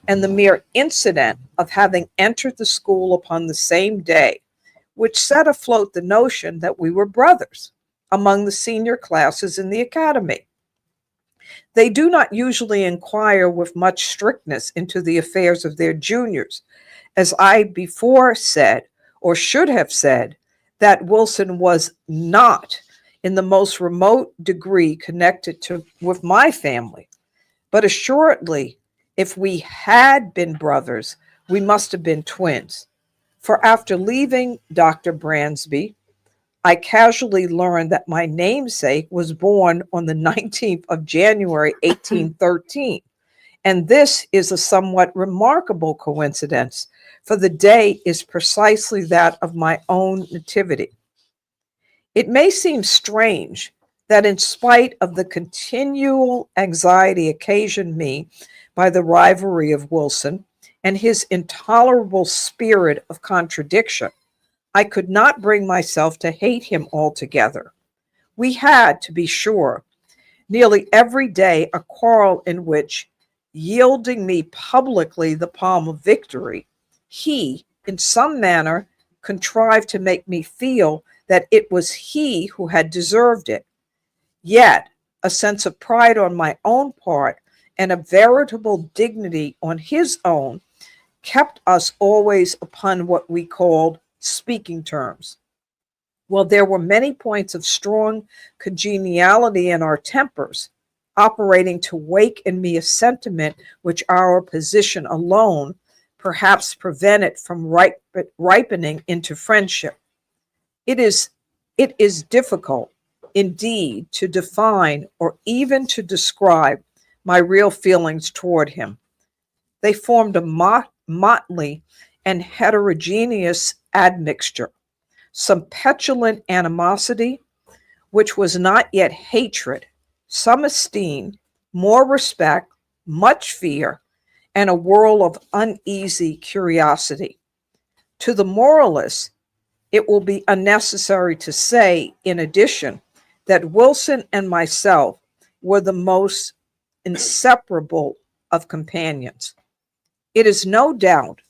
and the mere incident of having entered the school upon the same day, which set afloat the notion that we were brothers among the senior classes in the academy. They do not usually inquire with much strictness into the affairs of their juniors, as I before said, or should have said, that Wilson was not in the most remote degree connected with my family. But assuredly, if we had been brothers, we must have been twins. For after leaving Dr. Bransby, I casually learned that my namesake was born on the 19th of January, 1813. And this is a somewhat remarkable coincidence, for the day is precisely that of my own nativity. It may seem strange that in spite of the continual anxiety occasioned me by the rivalry of Wilson and his intolerable spirit of contradiction, I could not bring myself to hate him altogether. We had, to be sure, nearly every day a quarrel in which, yielding me publicly the palm of victory, he, in some manner, contrived to make me feel that it was he who had deserved it. Yet a sense of pride on my own part and a veritable dignity on his own kept us always upon what we called speaking terms. Well, there were many points of strong congeniality in our tempers, operating to wake in me a sentiment which our position alone perhaps prevented from ripening into friendship. It is difficult, indeed, to define or even to describe my real feelings toward him. They formed a motley and heterogeneous admixture, some petulant animosity, which was not yet hatred, some esteem, more respect, much fear, and a whirl of uneasy curiosity. To the moralist, it will be unnecessary to say, in addition, that Wilson and myself were the most inseparable of companions. It is no doubt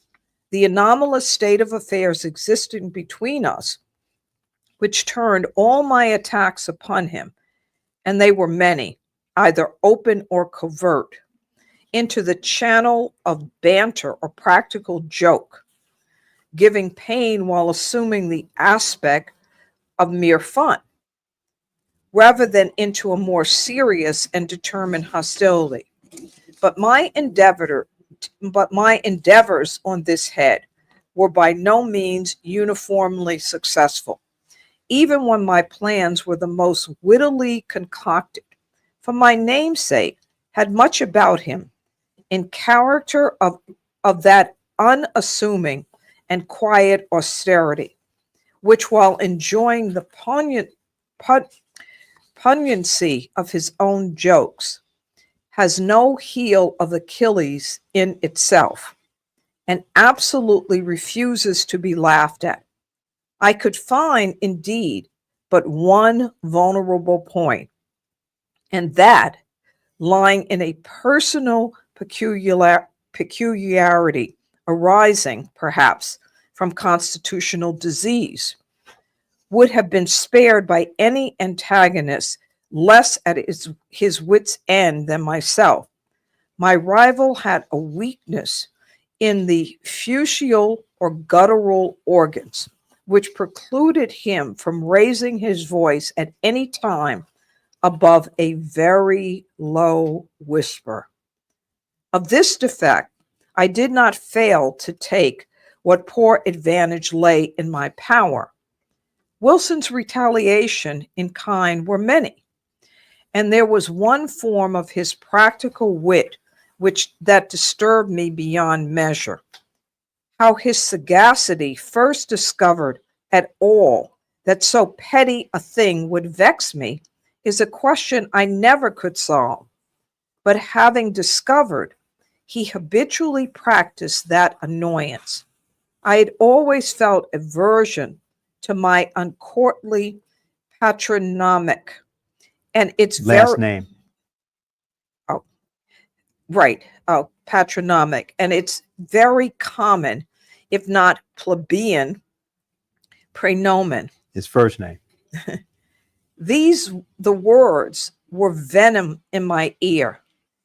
the anomalous state of affairs existing between us which turned all my attacks upon him, and they were many, either open or covert, into the channel of banter or practical joke, giving pain while assuming the aspect of mere fun, rather than into a more serious and determined hostility. But my endeavors on this head were by no means uniformly successful, even when my plans were the most wittily concocted. For my namesake had much about him, in character of that unassuming and quiet austerity, which, while enjoying the pungency of his own jokes, has no heel of Achilles in itself, and absolutely refuses to be laughed at. I could find, indeed, but one vulnerable point, and that lying in a personal peculiarity arising, perhaps, from constitutional disease, would have been spared by any antagonist less at his wit's end than myself. My rival had a weakness in the fusial or guttural organs, which precluded him from raising his voice at any time above a very low whisper. Of this defect, I did not fail to take what poor advantage lay in my power. Wilson's retaliation in kind were many, and there was one form of his practical wit that disturbed me beyond measure. How his sagacity first discovered at all that so petty a thing would vex me is a question I never could solve. But having discovered, he habitually practiced that annoyance. I had always felt aversion to my uncourtly patronymic, and its Last name. Patronymic, and it's very common, if not plebeian, praenomen. His first name. The words were venom in my ear.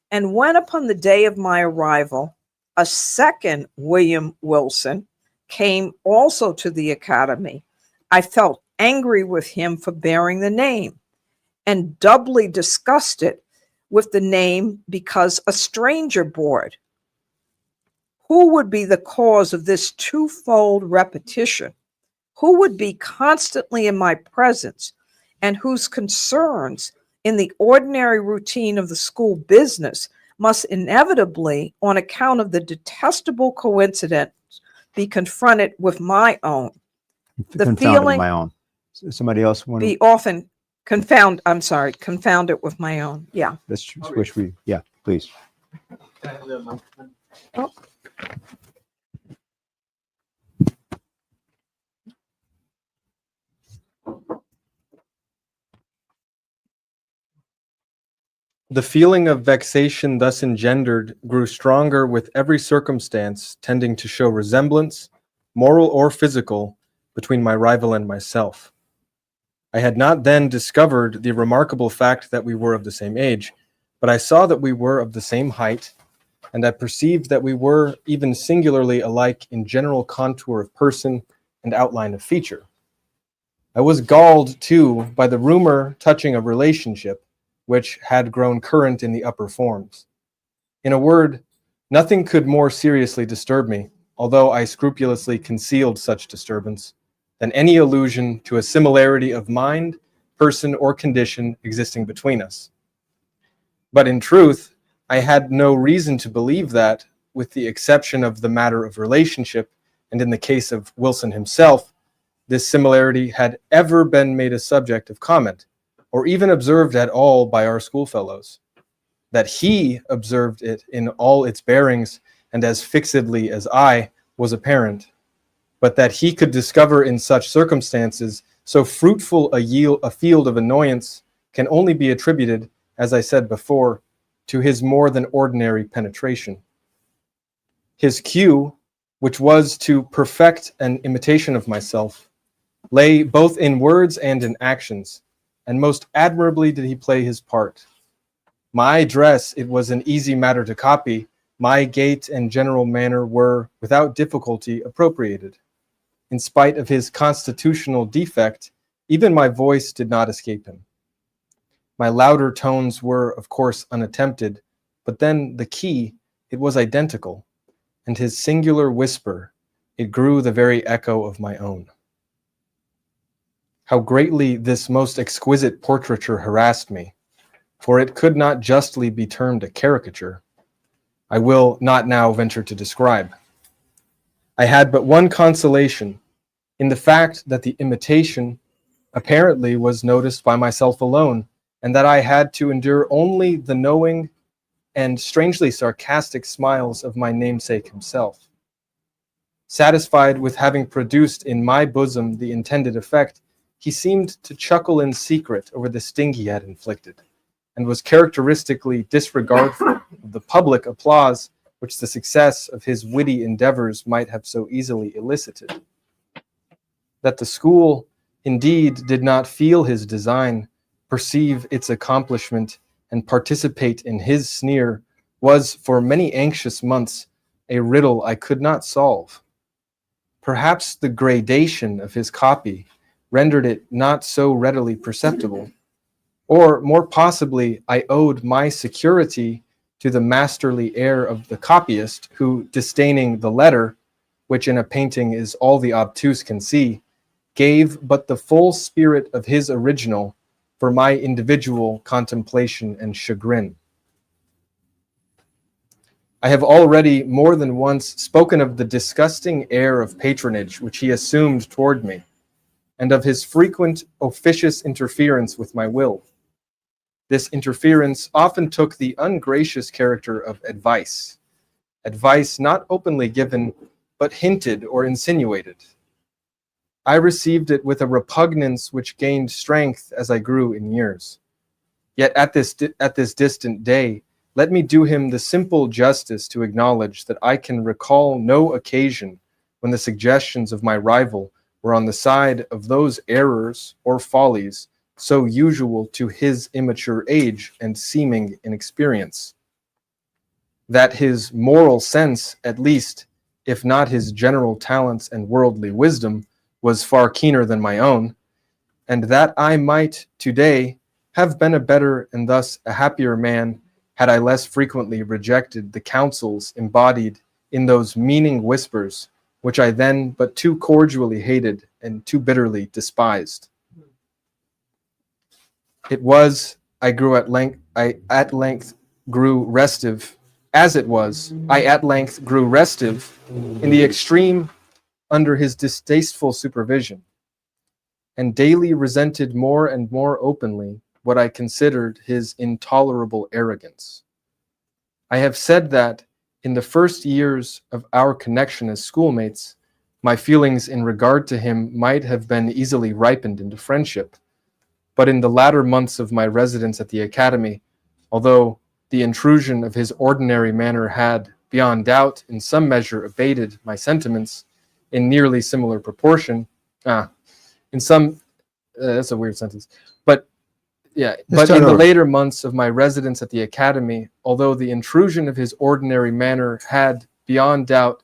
And when upon the day of my arrival, a second William Wilson came also to the academy, I felt angry with him for bearing the name, and doubly disgusted with the name because a stranger bore it. Who would be the cause of this twofold repetition? Who would be constantly in my presence, and whose concerns in the ordinary routine of the school business must inevitably, on account of the detestable coincidence, be confronted with my own? The Confounded feeling my own. Somebody else want to? be often confounded with my own. Yeah. Let's switch. Yeah, please. The feeling of vexation thus engendered grew stronger with every circumstance tending to show resemblance, moral or physical, between my rival and myself. I had not then discovered the remarkable fact that we were of the same age, but I saw that we were of the same height, and I perceived that we were even singularly alike in general contour of person and outline of feature. I was galled, too, by the rumor touching a relationship which had grown current in the upper forms. In a word, nothing could more seriously disturb me, although I scrupulously concealed such disturbance, than any allusion to a similarity of mind, person, or condition existing between us. But in truth, I had no reason to believe that, with the exception of the matter of relationship, and in the case of Wilson himself, this similarity had ever been made a subject of comment, or even observed at all by our schoolfellows. That he observed it in all its bearings and as fixedly as I was apparent, but that he could discover in such circumstances so fruitful a field of annoyance can only be attributed, as I said before, to his more than ordinary penetration. His cue, which was to perfect an imitation of myself, lay both in words and in actions, and most admirably did he play his part. My dress it was an easy matter to copy. My gait and general manner were, without difficulty, appropriated. In spite of his constitutional defect, even my voice did not escape him. My louder tones were, of course, unattempted, but then the key, it was identical, and his singular whisper, it grew the very echo of my own. How greatly this most exquisite portraiture harassed me, for it could not justly be termed a caricature, I will not now venture to describe. I had but one consolation in the fact that the imitation apparently was noticed by myself alone, and that I had to endure only the knowing and strangely sarcastic smiles of my namesake himself. Satisfied with having produced in my bosom the intended effect, he seemed to chuckle in secret over the sting he had inflicted, and was characteristically disregardful of the public applause which the success of his witty endeavors might have so easily elicited. That the school indeed did not feel his design, perceive its accomplishment, and participate in his sneer was for many anxious months a riddle I could not solve. Perhaps the gradation of his copy rendered it not so readily perceptible, or more possibly I owed my security to the masterly air of the copyist who, disdaining the letter, which in a painting is all the obtuse can see, gave but the full spirit of his original for my individual contemplation and chagrin. I have already more than once spoken of the disgusting air of patronage which he assumed toward me, and of his frequent officious interference with my will. This interference often took the ungracious character of advice not openly given, but hinted or insinuated. I received it with a repugnance which gained strength as I grew in years. Yet at this distant day, let me do him the simple justice to acknowledge that I can recall no occasion when the suggestions of my rival were on the side of those errors or follies so usual to his immature age and seeming inexperience. That his moral sense, at least, if not his general talents and worldly wisdom, was far keener than my own, and that I might today have been a better and thus a happier man had I less frequently rejected the counsels embodied in those meaning whispers which I then but too cordially hated and too bitterly despised. It was, I at length grew restive, as it was, I at length grew restive in the extreme under his distasteful supervision, and daily resented more and more openly what I considered his intolerable arrogance. I have said that in the first years of our connection as schoolmates, my feelings in regard to him might have been easily ripened into friendship, but in the latter months of my residence at the academy, although the intrusion of his ordinary manner had, beyond doubt, in some measure abated my sentiments in nearly similar proportion, in some, that's a weird sentence, but yeah, but in the later months of my residence at the academy, although the intrusion of his ordinary manner had, beyond doubt,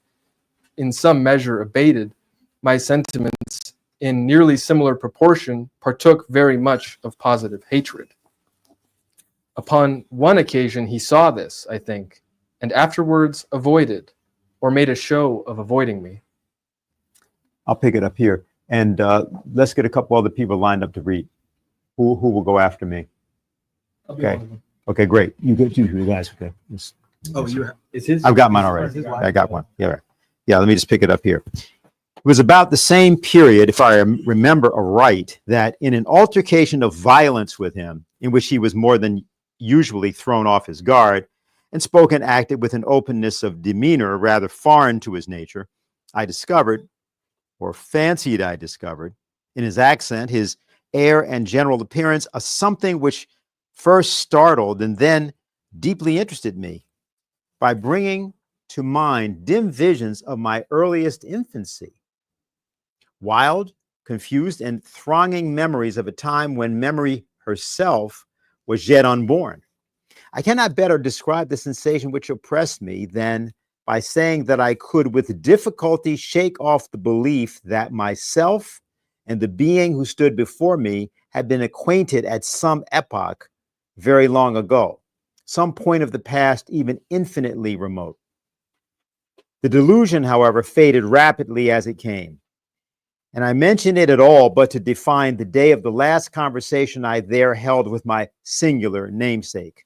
in some measure abated, my sentiments in nearly similar proportion partook very much of positive hatred. Upon one occasion he saw this, I think, and afterwards avoided, or made a show of avoiding me. I'll pick it up here. And let's get a couple other people lined up to read. Who will go after me? Okay. Okay, great. You get you guys. Okay. Is his? I've got mine already. I got one. Yeah. Right. Yeah. Let me just pick it up here. It was about the same period, if I remember aright, that in an altercation of violence with him, in which he was more than usually thrown off his guard, and spoke and acted with an openness of demeanor rather foreign to his nature, I discovered, or fancied I discovered, in his accent, his air and general appearance, a something which first startled and then deeply interested me by bringing to mind dim visions of my earliest infancy, wild, confused, and thronging memories of a time when memory herself was yet unborn. I cannot better describe the sensation which oppressed me than by saying that I could with difficulty shake off the belief that myself and the being who stood before me had been acquainted at some epoch very long ago, some point of the past even infinitely remote. The delusion, however, faded rapidly as it came. And I mention it at all but to define the day of the last conversation I there held with my singular namesake.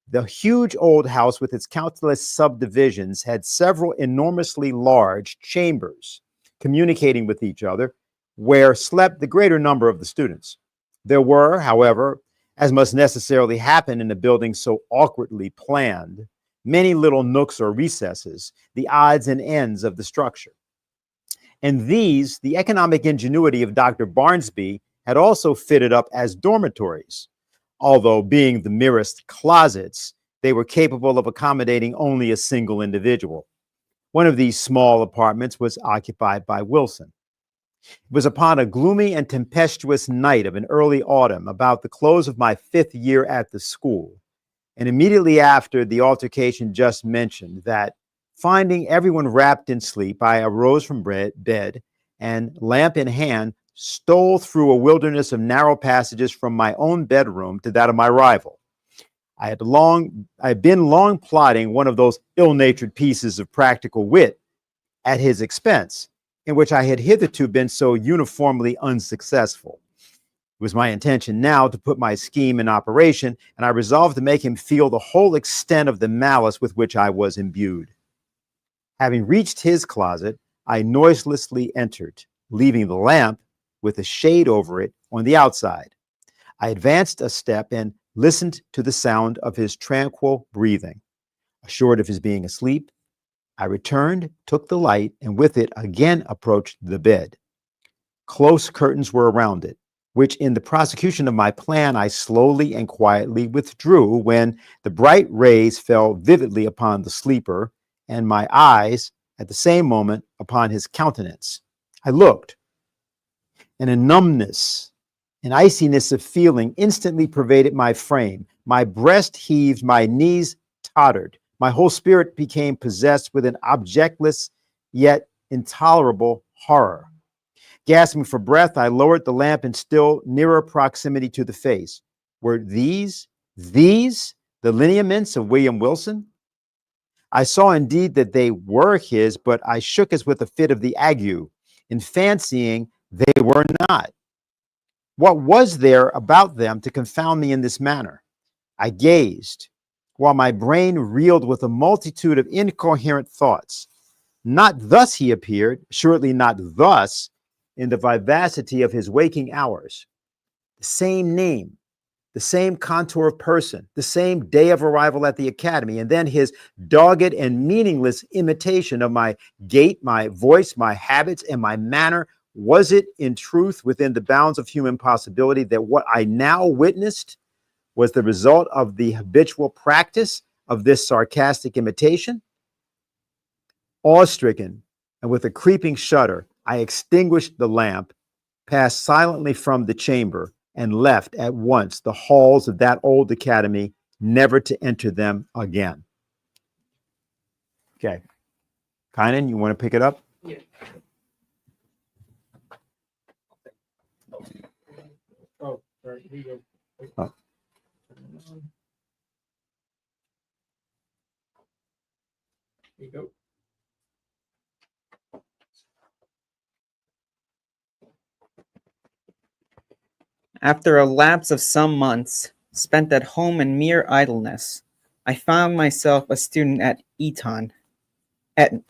The huge old house with its countless subdivisions had several enormously large chambers communicating with each other, where slept the greater number of the students. There were, however, as must necessarily happen in a building so awkwardly planned, many little nooks or recesses, the odds and ends of the structure. And these, the economic ingenuity of Dr. Barnsby had also fitted up as dormitories, although being the merest closets, they were capable of accommodating only a single individual. One of these small apartments was occupied by Wilson. It was upon a gloomy and tempestuous night of an early autumn, about the close of my 5th year at the school, and immediately after the altercation just mentioned, that, finding everyone wrapped in sleep, I arose from bed and, lamp in hand, stole through a wilderness of narrow passages from my own bedroom to that of my rival. I had been long plotting one of those ill-natured pieces of practical wit at his expense, in which I had hitherto been so uniformly unsuccessful. It was my intention now to put my scheme in operation, and I resolved to make him feel the whole extent of the malice with which I was imbued. Having reached his closet, I noiselessly entered, leaving the lamp with a shade over it on the outside. I advanced a step and listened to the sound of his tranquil breathing. Assured of his being asleep, I returned, took the light, and with it again approached the bed. Close curtains were around it, which in the prosecution of my plan I slowly and quietly withdrew when the bright rays fell vividly upon the sleeper, and my eyes at the same moment upon his countenance. I looked, and a numbness An iciness of feeling instantly pervaded my frame. My breast heaved, my knees tottered. My whole spirit became possessed with an objectless yet intolerable horror. Gasping for breath, I lowered the lamp in still nearer proximity to the face. Were these the lineaments of William Wilson? I saw indeed that they were his, but I shook as with a fit of the ague in fancying they were not. What was there about them to confound me in this manner? I gazed, while my brain reeled with a multitude of incoherent thoughts. Not thus he appeared, surely not thus, in the vivacity of his waking hours. The same name, the same contour of person, the same day of arrival at the academy, and then his dogged and meaningless imitation of my gait, my voice, my habits, and my manner. Was it in truth within the bounds of human possibility that what I now witnessed was the result of the habitual practice of this sarcastic imitation? Awe-stricken and with a creeping shudder, I extinguished the lamp, passed silently from the chamber, and left at once the halls of that old academy, never to enter them again. Okay. Kynan, you want to pick it up? Yeah. Oh, sorry. Here you go. Oh. Here you go. After a lapse of some months spent at home in mere idleness, I found myself a student at Eton.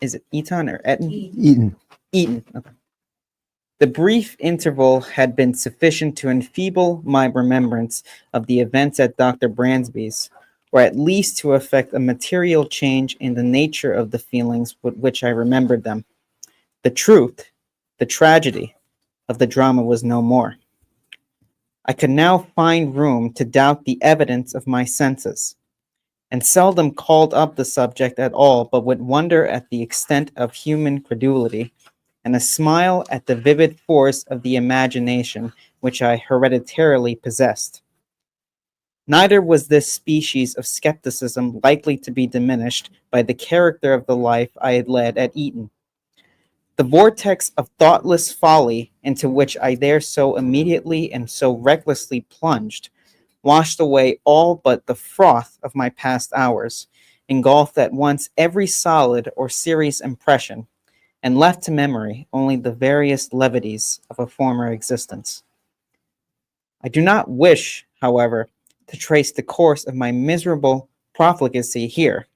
Is it Eton or Eton? Eaton. Eton. Okay. The brief interval had been sufficient to enfeeble my remembrance of the events at Dr. Bransby's, or at least to effect a material change in the nature of the feelings with which I remembered them. The truth, the tragedy of the drama was no more. I could now find room to doubt the evidence of my senses, and seldom called up the subject at all, but would wonder at the extent of human credulity, and a smile at the vivid force of the imagination which I hereditarily possessed. Neither was this species of skepticism likely to be diminished by the character of the life I had led at Eton. The vortex of thoughtless folly into which I there so immediately and so recklessly plunged washed away all but the froth of my past hours, engulfed at once every solid or serious impression, and left to memory only the various levities of a former existence. I do not wish, however, to trace the course of my miserable profligacy here,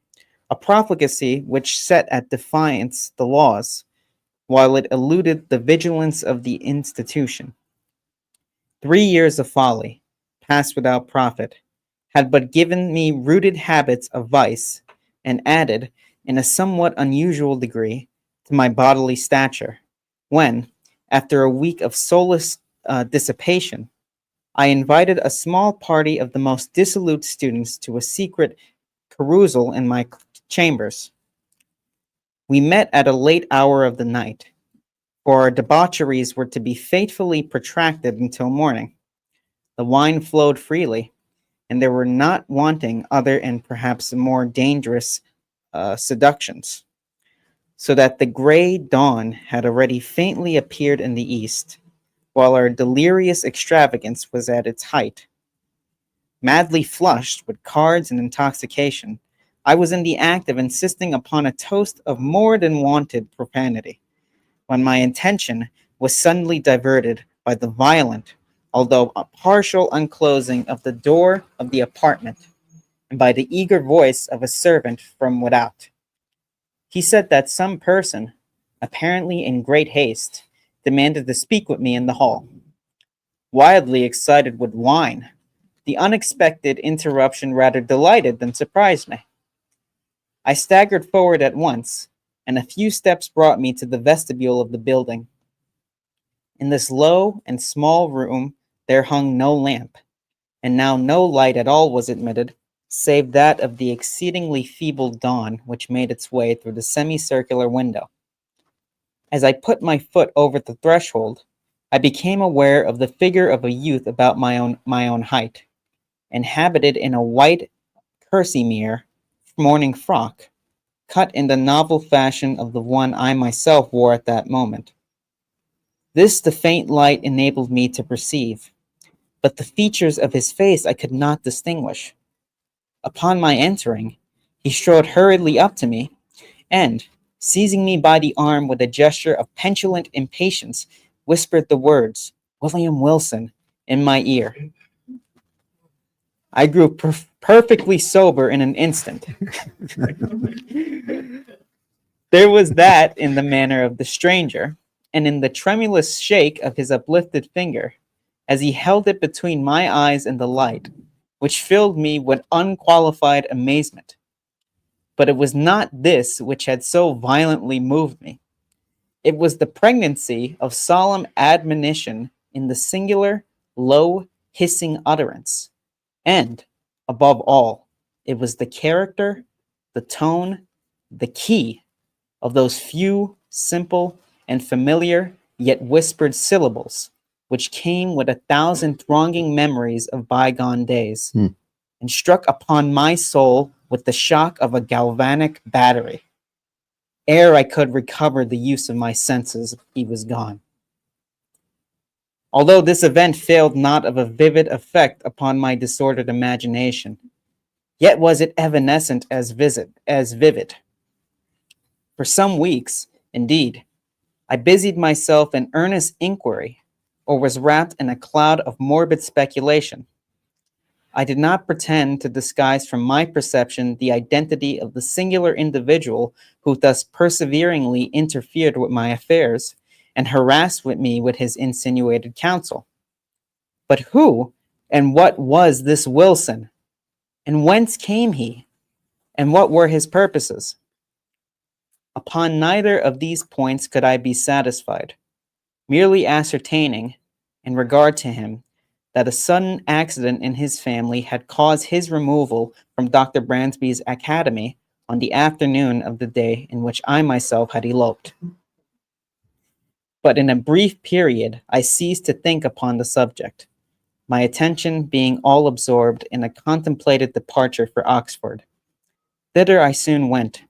a profligacy which set at defiance the laws, while it eluded the vigilance of the institution. 3 years of folly, passed without profit, had but given me rooted habits of vice, and added, in a somewhat unusual degree, to my bodily stature, when, after a week of soulless dissipation, I invited a small party of the most dissolute students to a secret carousal in my chambers. We met at a late hour of the night, for our debaucheries were to be faithfully protracted until morning. The wine flowed freely, and there were not wanting other and perhaps more dangerous seductions, so that the gray dawn had already faintly appeared in the east, while our delirious extravagance was at its height. Madly flushed with cards and intoxication, I was in the act of insisting upon a toast of more than wonted profanity, when my attention was suddenly diverted by the violent, although a partial unclosing of the door of the apartment, and by the eager voice of a servant from without. He said that some person, apparently in great haste, demanded to speak with me in the hall. Wildly excited with wine, the unexpected interruption rather delighted than surprised me. I staggered forward at once, and a few steps brought me to the vestibule of the building. In this low and small room there hung no lamp, and now no light at all was admitted, save that of the exceedingly feeble dawn which made its way through the semicircular window. As I put my foot over the threshold, I became aware of the figure of a youth about my own height, and habited in a white kerseymere morning frock, cut in the novel fashion of the one I myself wore at that moment. This the faint light enabled me to perceive, but the features of his face I could not distinguish. Upon my entering, he strode hurriedly up to me, and, seizing me by the arm with a gesture of petulant impatience, whispered the words, "William Wilson," in my ear. I grew perfectly sober in an instant. There was that in the manner of the stranger, and in the tremulous shake of his uplifted finger, as he held it between my eyes and the light, which filled me with unqualified amazement. But it was not this which had so violently moved me. It was the pregnancy of solemn admonition in the singular, low, hissing utterance. And, above all, it was the character, the tone, the key of those few, simple, and familiar, yet whispered syllables, which came with 1,000 thronging memories of bygone days, and struck upon my soul with the shock of a galvanic battery. Ere I could recover the use of my senses, he was gone. Although this event failed not of a vivid effect upon my disordered imagination, yet was it evanescent as vivid. For some weeks, indeed, I busied myself in earnest inquiry, or was wrapped in a cloud of morbid speculation. I did not pretend to disguise from my perception the identity of the singular individual who thus perseveringly interfered with my affairs, and harassed me with his insinuated counsel. But who and what was this Wilson? And whence came he? And what were his purposes? Upon neither of these points could I be satisfied, merely ascertaining, in regard to him, that a sudden accident in his family had caused his removal from Dr. Bransby's academy on the afternoon of the day in which I myself had eloped. But in a brief period, I ceased to think upon the subject, my attention being all absorbed in a contemplated departure for Oxford. Thither I soon went,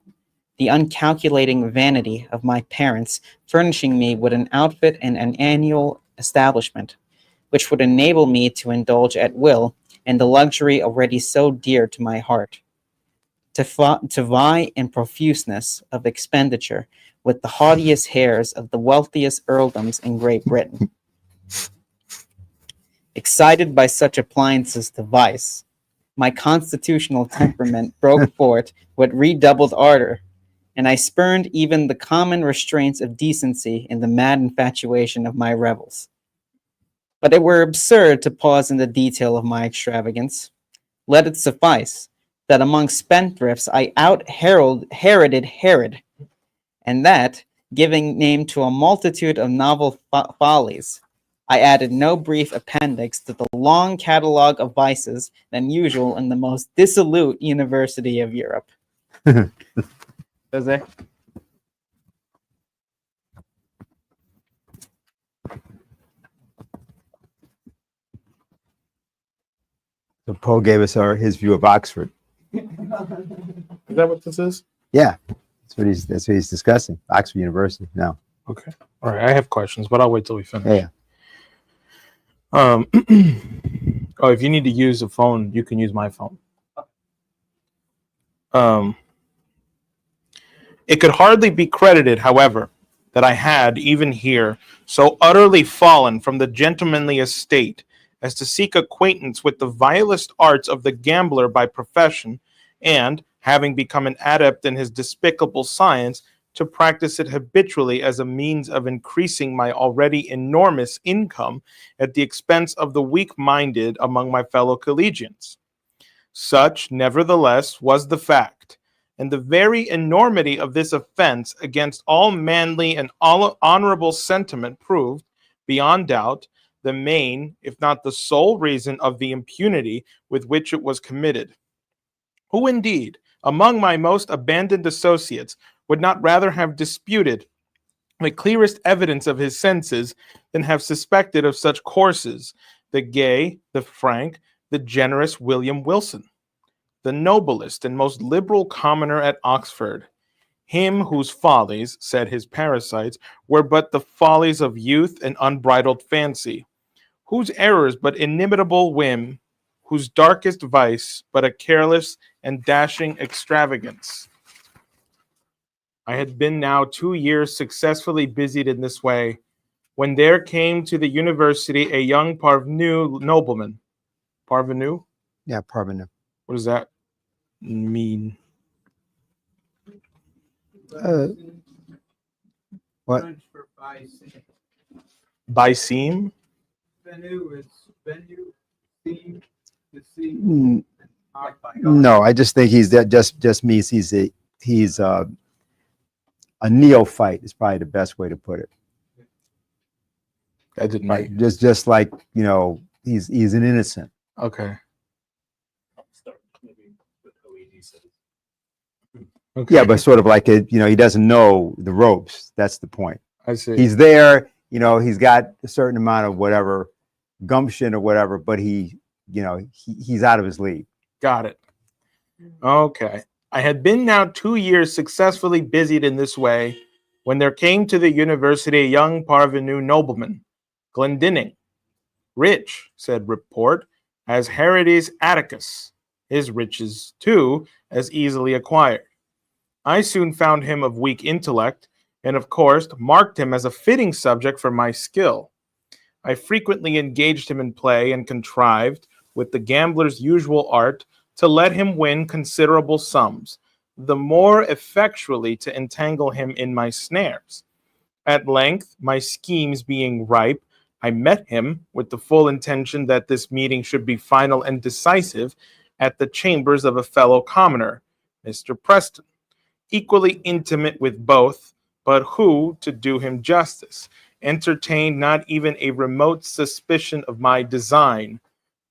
the uncalculating vanity of my parents furnishing me with an outfit and an annual establishment, which would enable me to indulge at will in the luxury already so dear to my heart, to vie in profuseness of expenditure with the haughtiest heirs of the wealthiest earldoms in Great Britain. Excited by such appliances to vice, my constitutional temperament broke forth with redoubled ardor, and I spurned even the common restraints of decency in the mad infatuation of my revels. But it were absurd to pause in the detail of my extravagance. Let it suffice that among spendthrifts I out-Heroded Herod, and that, giving name to a multitude of novel follies, I added no brief appendix to the long catalogue of vices than usual in the most dissolute university of Europe. Jose? So Poe gave us his view of Oxford. Is that what this is? Yeah, that's what he's discussing. Oxford University now. Okay. All right. I have questions, but I'll wait till we finish. Yeah. Oh, if you need to use a phone, you can use my phone. It could hardly be credited, however, that I had, even here, so utterly fallen from the gentlemanly estate as to seek acquaintance with the vilest arts of the gambler by profession, and, having become an adept in his despicable science, to practice it habitually as a means of increasing my already enormous income at the expense of the weak-minded among my fellow collegians. Such, nevertheless, was the fact, and the very enormity of this offense against all manly and all honorable sentiment proved, beyond doubt, the main, if not the sole reason of the impunity with which it was committed. Who indeed, among my most abandoned associates, would not rather have disputed with clearest evidence of his senses than have suspected of such courses, the gay, the frank, the generous William Wilson, the noblest and most liberal commoner at Oxford, him whose follies, said his parasites, were but the follies of youth and unbridled fancy, whose errors but inimitable whim, whose darkest vice but a careless and dashing extravagance. I had been now 2 years successfully busied in this way, when there came to the university a young parvenu nobleman. Parvenu? Yeah, parvenu. What does that mean? What? Byseam? No, I just think just means he's a neophyte is probably the best way to put it. That didn't Right. make Just like, you know, he's an innocent. Okay. Okay. Yeah, but sort of like it, you know, he doesn't know the ropes. That's the point. I see. He's there, you know, he's got a certain amount of whatever gumption or whatever, but he's out of his league. Got it. Okay. I had been now 2 years successfully busied in this way when there came to the university a young parvenu nobleman, Glendinning, rich, said report, as Herodes Atticus, his riches, too, as easily acquired. I soon found him of weak intellect, and of course marked him as a fitting subject for my skill. I frequently engaged him in play and contrived, with the gambler's usual art, to let him win considerable sums, the more effectually to entangle him in my snares. At length, my schemes being ripe, I met him with the full intention that this meeting should be final and decisive at the chambers of a fellow commoner, Mr. Preston, equally intimate with both, but who, to do him justice, entertained not even a remote suspicion of my design.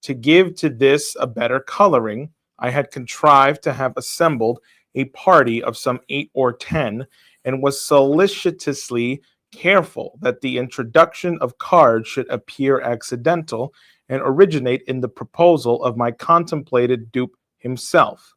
To give to this a better coloring, I had contrived to have assembled a party of some 8 or 10, and was solicitously careful that the introduction of cards should appear accidental and originate in the proposal of my contemplated dupe himself.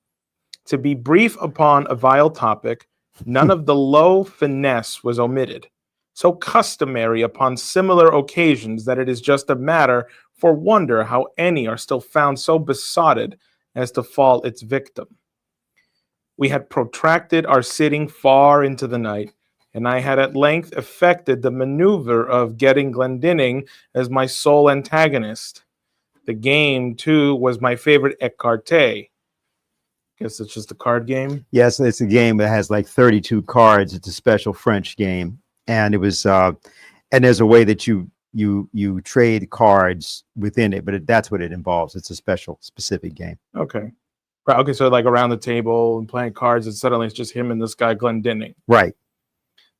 To be brief upon a vile topic, none of the low finesse was omitted, so customary upon similar occasions that it is just a matter for wonder how any are still found so besotted as to fall its victim. We had protracted our sitting far into the night, and I had at length effected the maneuver of getting Glendinning as my sole antagonist. The game, too, was my favorite écarté. Guess it's just a card game. Yes, it's a game that has like 32 cards. It's a special French game, and it was and there's a way that you trade cards within it, but that's what it involves. It's a specific game. Okay. Right, okay, so like around the table and playing cards, and suddenly it's just him and this guy Glendinning. Right.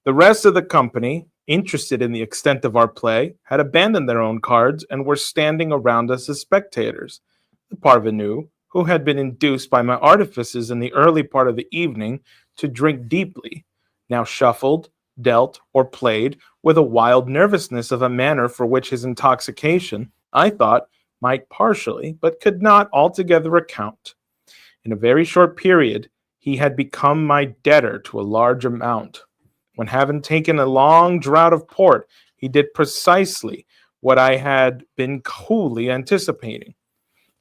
The rest of the company, interested in the extent of our play, had abandoned their own cards and were standing around us as spectators. The parvenu, who had been induced by my artifices in the early part of the evening to drink deeply, now shuffled, dealt, or played with a wild nervousness of a manner for which his intoxication, I thought, might partially, but could not altogether account. In a very short period, he had become my debtor to a large amount. When having taken a long draught of port, he did precisely what I had been coolly anticipating.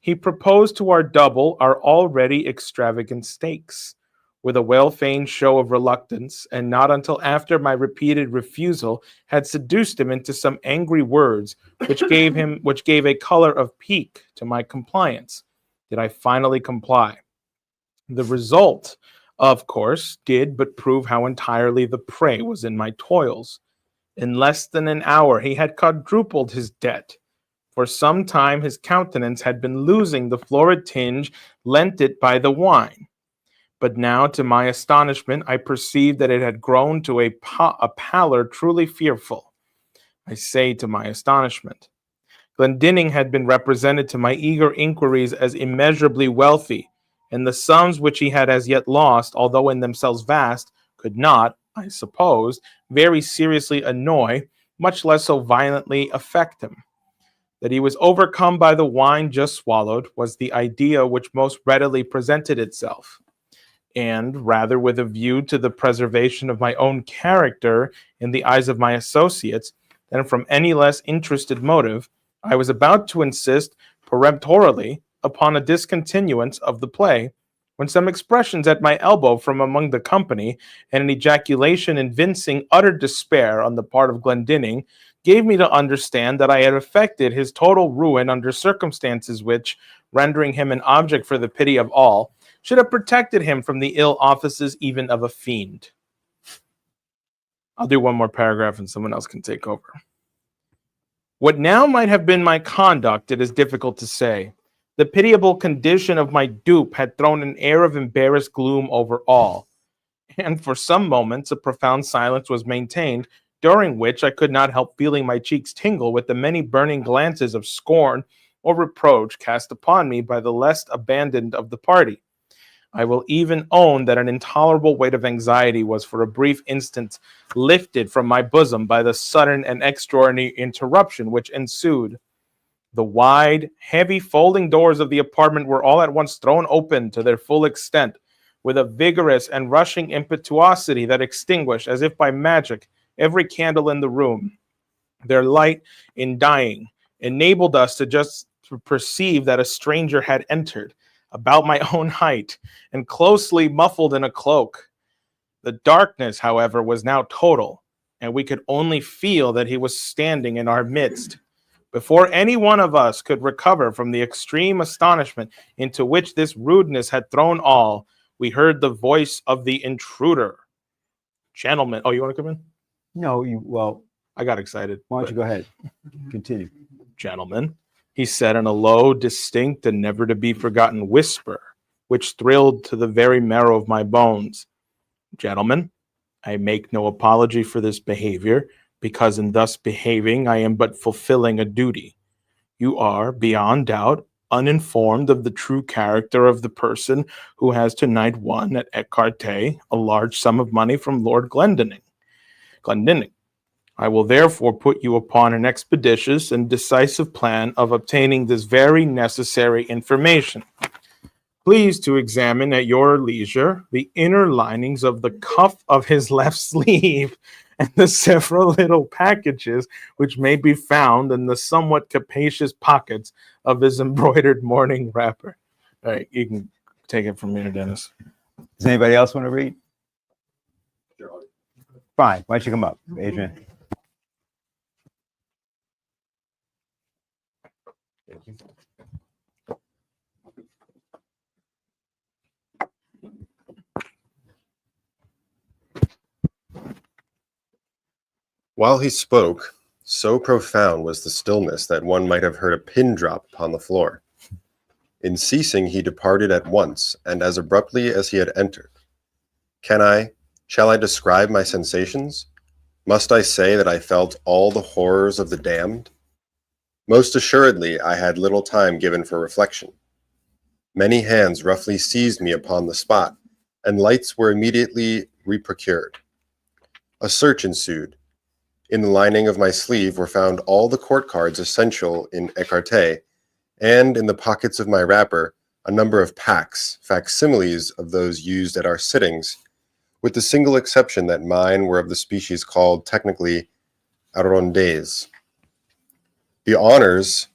He proposed to our double our already extravagant stakes, with a well-feigned show of reluctance, and not until after my repeated refusal had seduced him into some angry words, which gave a color of pique to my compliance, did I finally comply. The result, of course, did but prove how entirely the prey was in my toils. In less than an hour he had quadrupled his debt. For some time his countenance had been losing the florid tinge lent it by the wine. But now, to my astonishment, I perceived that it had grown to a pallor truly fearful. I say to my astonishment. Glendinning had been represented to my eager inquiries as immeasurably wealthy, and the sums which he had as yet lost, although in themselves vast, could not, I supposed, very seriously annoy, much less so violently affect him. That he was overcome by the wine just swallowed was the idea which most readily presented itself. And rather with a view to the preservation of my own character in the eyes of my associates than from any less interested motive, I was about to insist peremptorily upon a discontinuance of the play, when some expressions at my elbow from among the company, and an ejaculation evincing utter despair on the part of Glendinning, gave me to understand that I had effected his total ruin under circumstances which, rendering him an object for the pity of all, should have protected him from the ill offices even of a fiend. I'll do one more paragraph and someone else can take over. What now might have been my conduct, it is difficult to say. The pitiable condition of my dupe had thrown an air of embarrassed gloom over all, and for some moments a profound silence was maintained, during which I could not help feeling my cheeks tingle with the many burning glances of scorn or reproach cast upon me by the less abandoned of the party. I will even own that an intolerable weight of anxiety was for a brief instant lifted from my bosom by the sudden and extraordinary interruption which ensued. The wide, heavy folding doors of the apartment were all at once thrown open to their full extent, with a vigorous and rushing impetuosity that extinguished, as if by magic, every candle in the room. Their light, in dying, enabled us to perceive that a stranger had entered, about my own height, and closely muffled in a cloak. The darkness, however, was now total, and we could only feel that he was standing in our midst. Before any one of us could recover from the extreme astonishment into which this rudeness had thrown all, we heard the voice of the intruder. Gentlemen, oh, you want to come in? No, I got excited. why don't you go ahead? Continue. Gentlemen, he said in a low, distinct, and never to be forgotten whisper, which thrilled to the very marrow of my bones. Gentlemen, I make no apology for this behavior, because in thus behaving I am but fulfilling a duty. You are, beyond doubt, uninformed of the true character of the person who has tonight won at écarté a large sum of money from Lord Glendinning. I will therefore put you upon an expeditious and decisive plan of obtaining this very necessary information. Please to examine at your leisure the inner linings of the cuff of his left sleeve and the several little packages which may be found in the somewhat capacious pockets of his embroidered morning wrapper. All right, you can take it from here, Dennis. Does anybody else want to read? Sure. Fine. Why don't you come up, Adrian? While he spoke, so profound was the stillness that one might have heard a pin drop upon the floor. In ceasing, he departed at once, and as abruptly as he had entered. Shall I describe my sensations? Must I say that I felt all the horrors of the damned? Most assuredly, I had little time given for reflection. Many hands roughly seized me upon the spot, and lights were immediately reprocured. A search ensued. In the lining of my sleeve were found all the court cards essential in écarté, and in the pockets of my wrapper a number of packs, facsimiles of those used at our sittings, with the single exception that mine were of the species called technically arrondes. The honors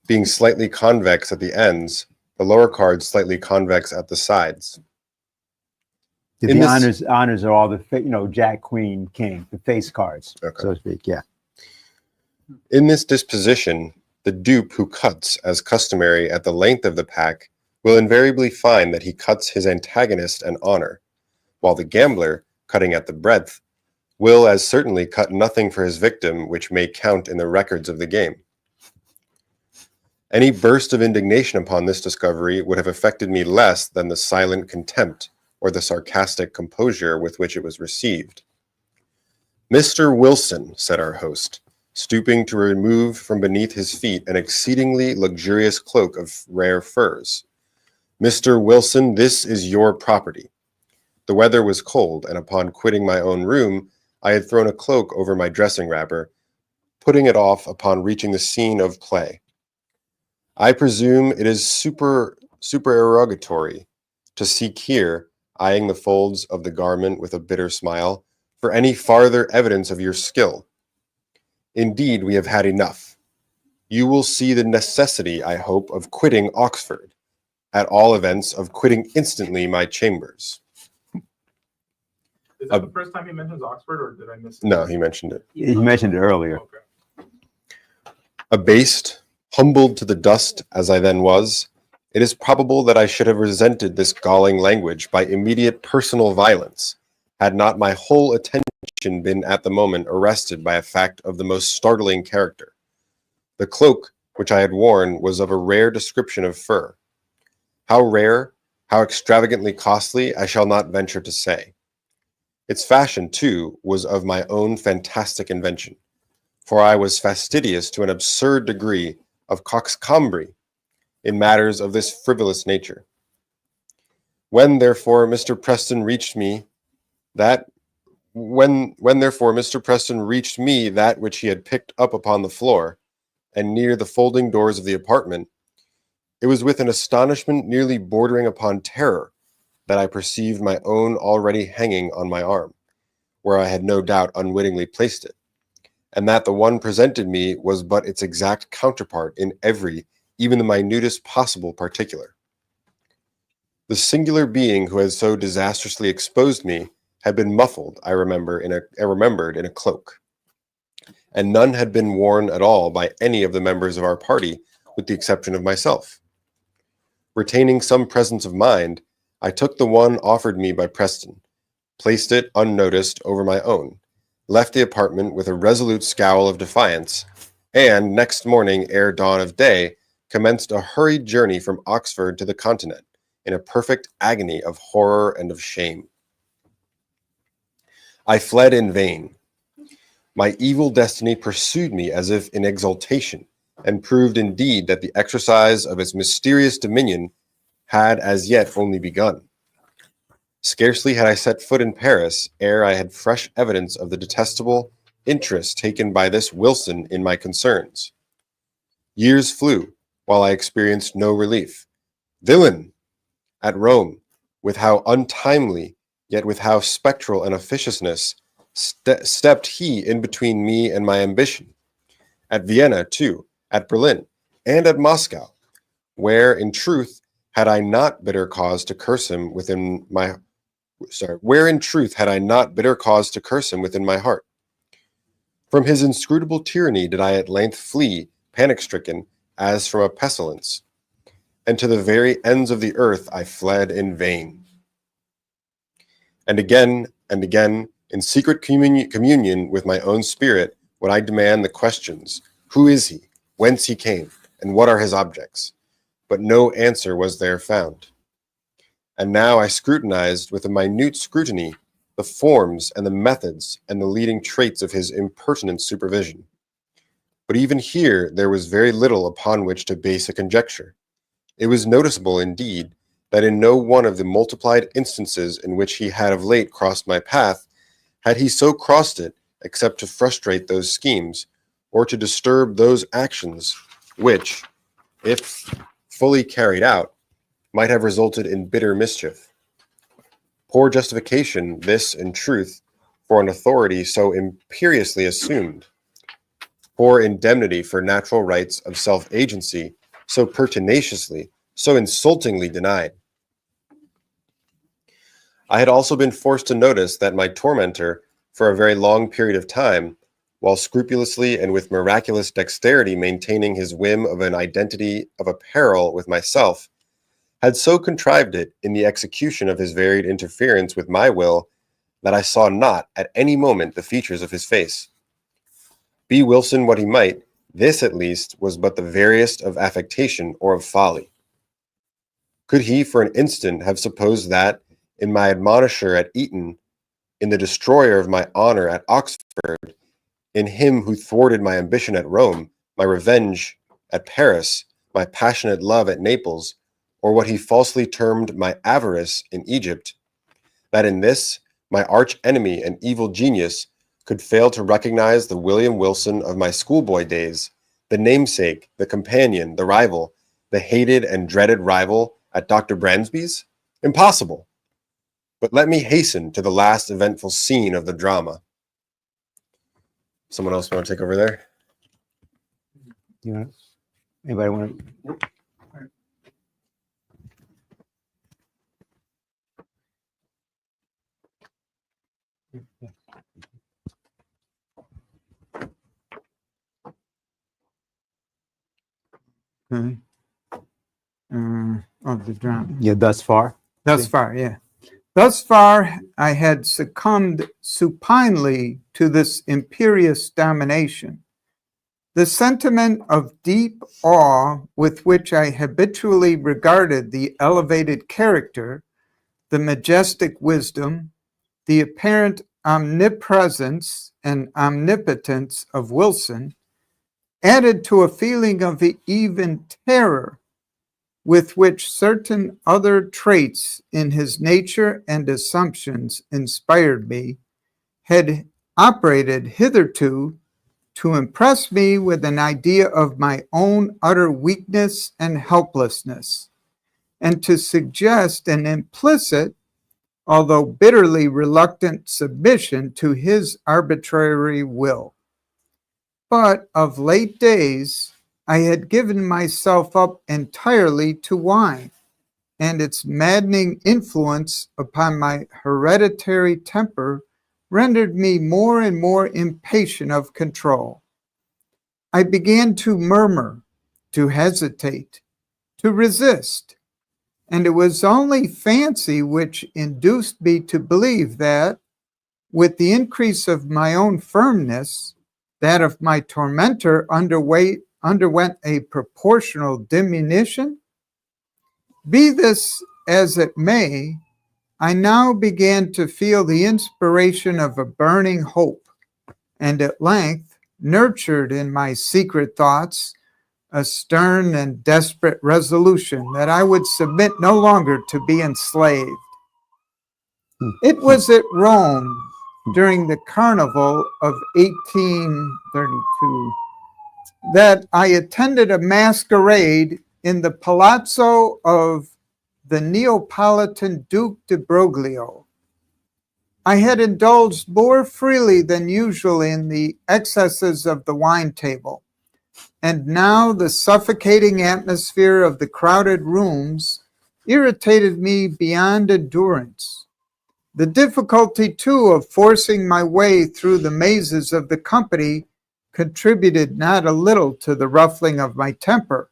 being slightly convex at the ends, the lower cards slightly convex at the sides. The honors are all the Jack, Queen, King, the face cards, so to speak. Yeah. In this disposition, the dupe who cuts, as customary, at the length of the pack will invariably find that he cuts his antagonist an honor, while the gambler, cutting at the breadth, will as certainly cut nothing for his victim which may count in the records of the game. Any burst of indignation upon this discovery would have affected me less than the silent contempt or the sarcastic composure with which it was received. "Mr. Wilson," said our host, stooping to remove from beneath his feet an exceedingly luxurious cloak of rare furs. "Mr. Wilson, this is your property. The weather was cold, and upon quitting my own room, I had thrown a cloak over my dressing wrapper, putting it off upon reaching the scene of play. I presume it is supererogatory to seek here, eyeing the folds of the garment with a bitter smile, for any farther evidence of your skill. Indeed, we have had enough. You will see the necessity, I hope, of quitting Oxford, at all events of quitting instantly my chambers. Is that the first time he mentions Oxford, or did I miss it? No, he mentioned it. He mentioned it earlier. Okay. Abased, humbled to the dust as I then was, it is probable that I should have resented this galling language by immediate personal violence, had not my whole attention been at the moment arrested by a fact of the most startling character. The cloak which I had worn was of a rare description of fur. How rare, how extravagantly costly, I shall not venture to say. Its fashion, too, was of my own fantastic invention, for I was fastidious to an absurd degree of coxcombry in matters of this frivolous nature. When therefore Mr. Preston reached me that which he had picked up upon the floor, and near the folding doors of the apartment, it was with an astonishment nearly bordering upon terror that I perceived my own already hanging on my arm, where I had no doubt unwittingly placed it, and that the one presented me was but its exact counterpart in every, even the minutest possible particular. The singular being who had so disastrously exposed me had been muffled, I remembered, in a cloak, and none had been worn at all by any of the members of our party, with the exception of myself. Retaining some presence of mind, I took the one offered me by Preston, placed it unnoticed over my own, left the apartment with a resolute scowl of defiance, and next morning, ere dawn of day, commenced a hurried journey from Oxford to the Continent, in a perfect agony of horror and of shame. I fled in vain. My evil destiny pursued me as if in exultation, and proved indeed that the exercise of its mysterious dominion had as yet only begun. Scarcely had I set foot in Paris ere I had fresh evidence of the detestable interest taken by this Wilson in my concerns. Years flew, while I experienced no relief. Villain! At Rome, with how untimely, yet with how spectral an officiousness, stepped he in between me and my ambition. At Vienna, too, at Berlin, and at Moscow, where, in truth, had I not bitter cause to curse him within my heart. From his inscrutable tyranny did I at length flee, panic-stricken, as from a pestilence, and to the very ends of the earth I fled in vain. And again, in secret communion with my own spirit, would I demand the questions, who is he, whence he came, and what are his objects? But no answer was there found. And now I scrutinized with a minute scrutiny the forms and the methods and the leading traits of his impertinent supervision. But even here there was very little upon which to base a conjecture. It was noticeable, indeed, that in no one of the multiplied instances in which he had of late crossed my path had he so crossed it except to frustrate those schemes, or to disturb those actions which, if fully carried out, might have resulted in bitter mischief. Poor justification, this, in truth, for an authority so imperiously assumed. Poor indemnity for natural rights of self-agency, so pertinaciously, so insultingly denied. I had also been forced to notice that my tormentor, for a very long period of time, while scrupulously and with miraculous dexterity maintaining his whim of an identity of apparel with myself, had so contrived it in the execution of his varied interference with my will that I saw not at any moment the features of his face. Be Wilson what he might, this at least was but the veriest of affectation or of folly. Could he for an instant have supposed that, in my admonisher at Eton, in the destroyer of my honor at Oxford, in him who thwarted my ambition at Rome, my revenge at Paris, my passionate love at Naples, or what he falsely termed my avarice in Egypt, that in this, my arch enemy and evil genius could fail to recognize the William Wilson of my schoolboy days, the namesake, the companion, the rival, the hated and dreaded rival at Dr. Bransby's? Impossible. But let me hasten to the last eventful scene of the drama. Someone else want to take over there? You want? Anybody want to? Okay. Of the drama. Yeah, thus far. Thus far, yeah. Thus far, I had succumbed supinely to this imperious domination. The sentiment of deep awe with which I habitually regarded the elevated character, the majestic wisdom, the apparent omnipresence and omnipotence of Wilson, added to a feeling of even terror with which certain other traits in his nature and assumptions inspired me, had operated hitherto to impress me with an idea of my own utter weakness and helplessness, and to suggest an implicit, although bitterly reluctant submission to his arbitrary will. But of late days, I had given myself up entirely to wine, and its maddening influence upon my hereditary temper rendered me more and more impatient of control. I began to murmur, to hesitate, to resist, and it was only fancy which induced me to believe that, with the increase of my own firmness, that of my tormentor underwent a proportional diminution. Be this as it may, I now began to feel the inspiration of a burning hope, and at length nurtured in my secret thoughts a stern and desperate resolution that I would submit no longer to be enslaved. It was at Rome during the Carnival of 1832 that I attended a masquerade in the palazzo of the Neapolitan Duke de Broglio. I had indulged more freely than usual in the excesses of the wine table, and now the suffocating atmosphere of the crowded rooms irritated me beyond endurance. The difficulty, too, of forcing my way through the mazes of the company contributed not a little to the ruffling of my temper,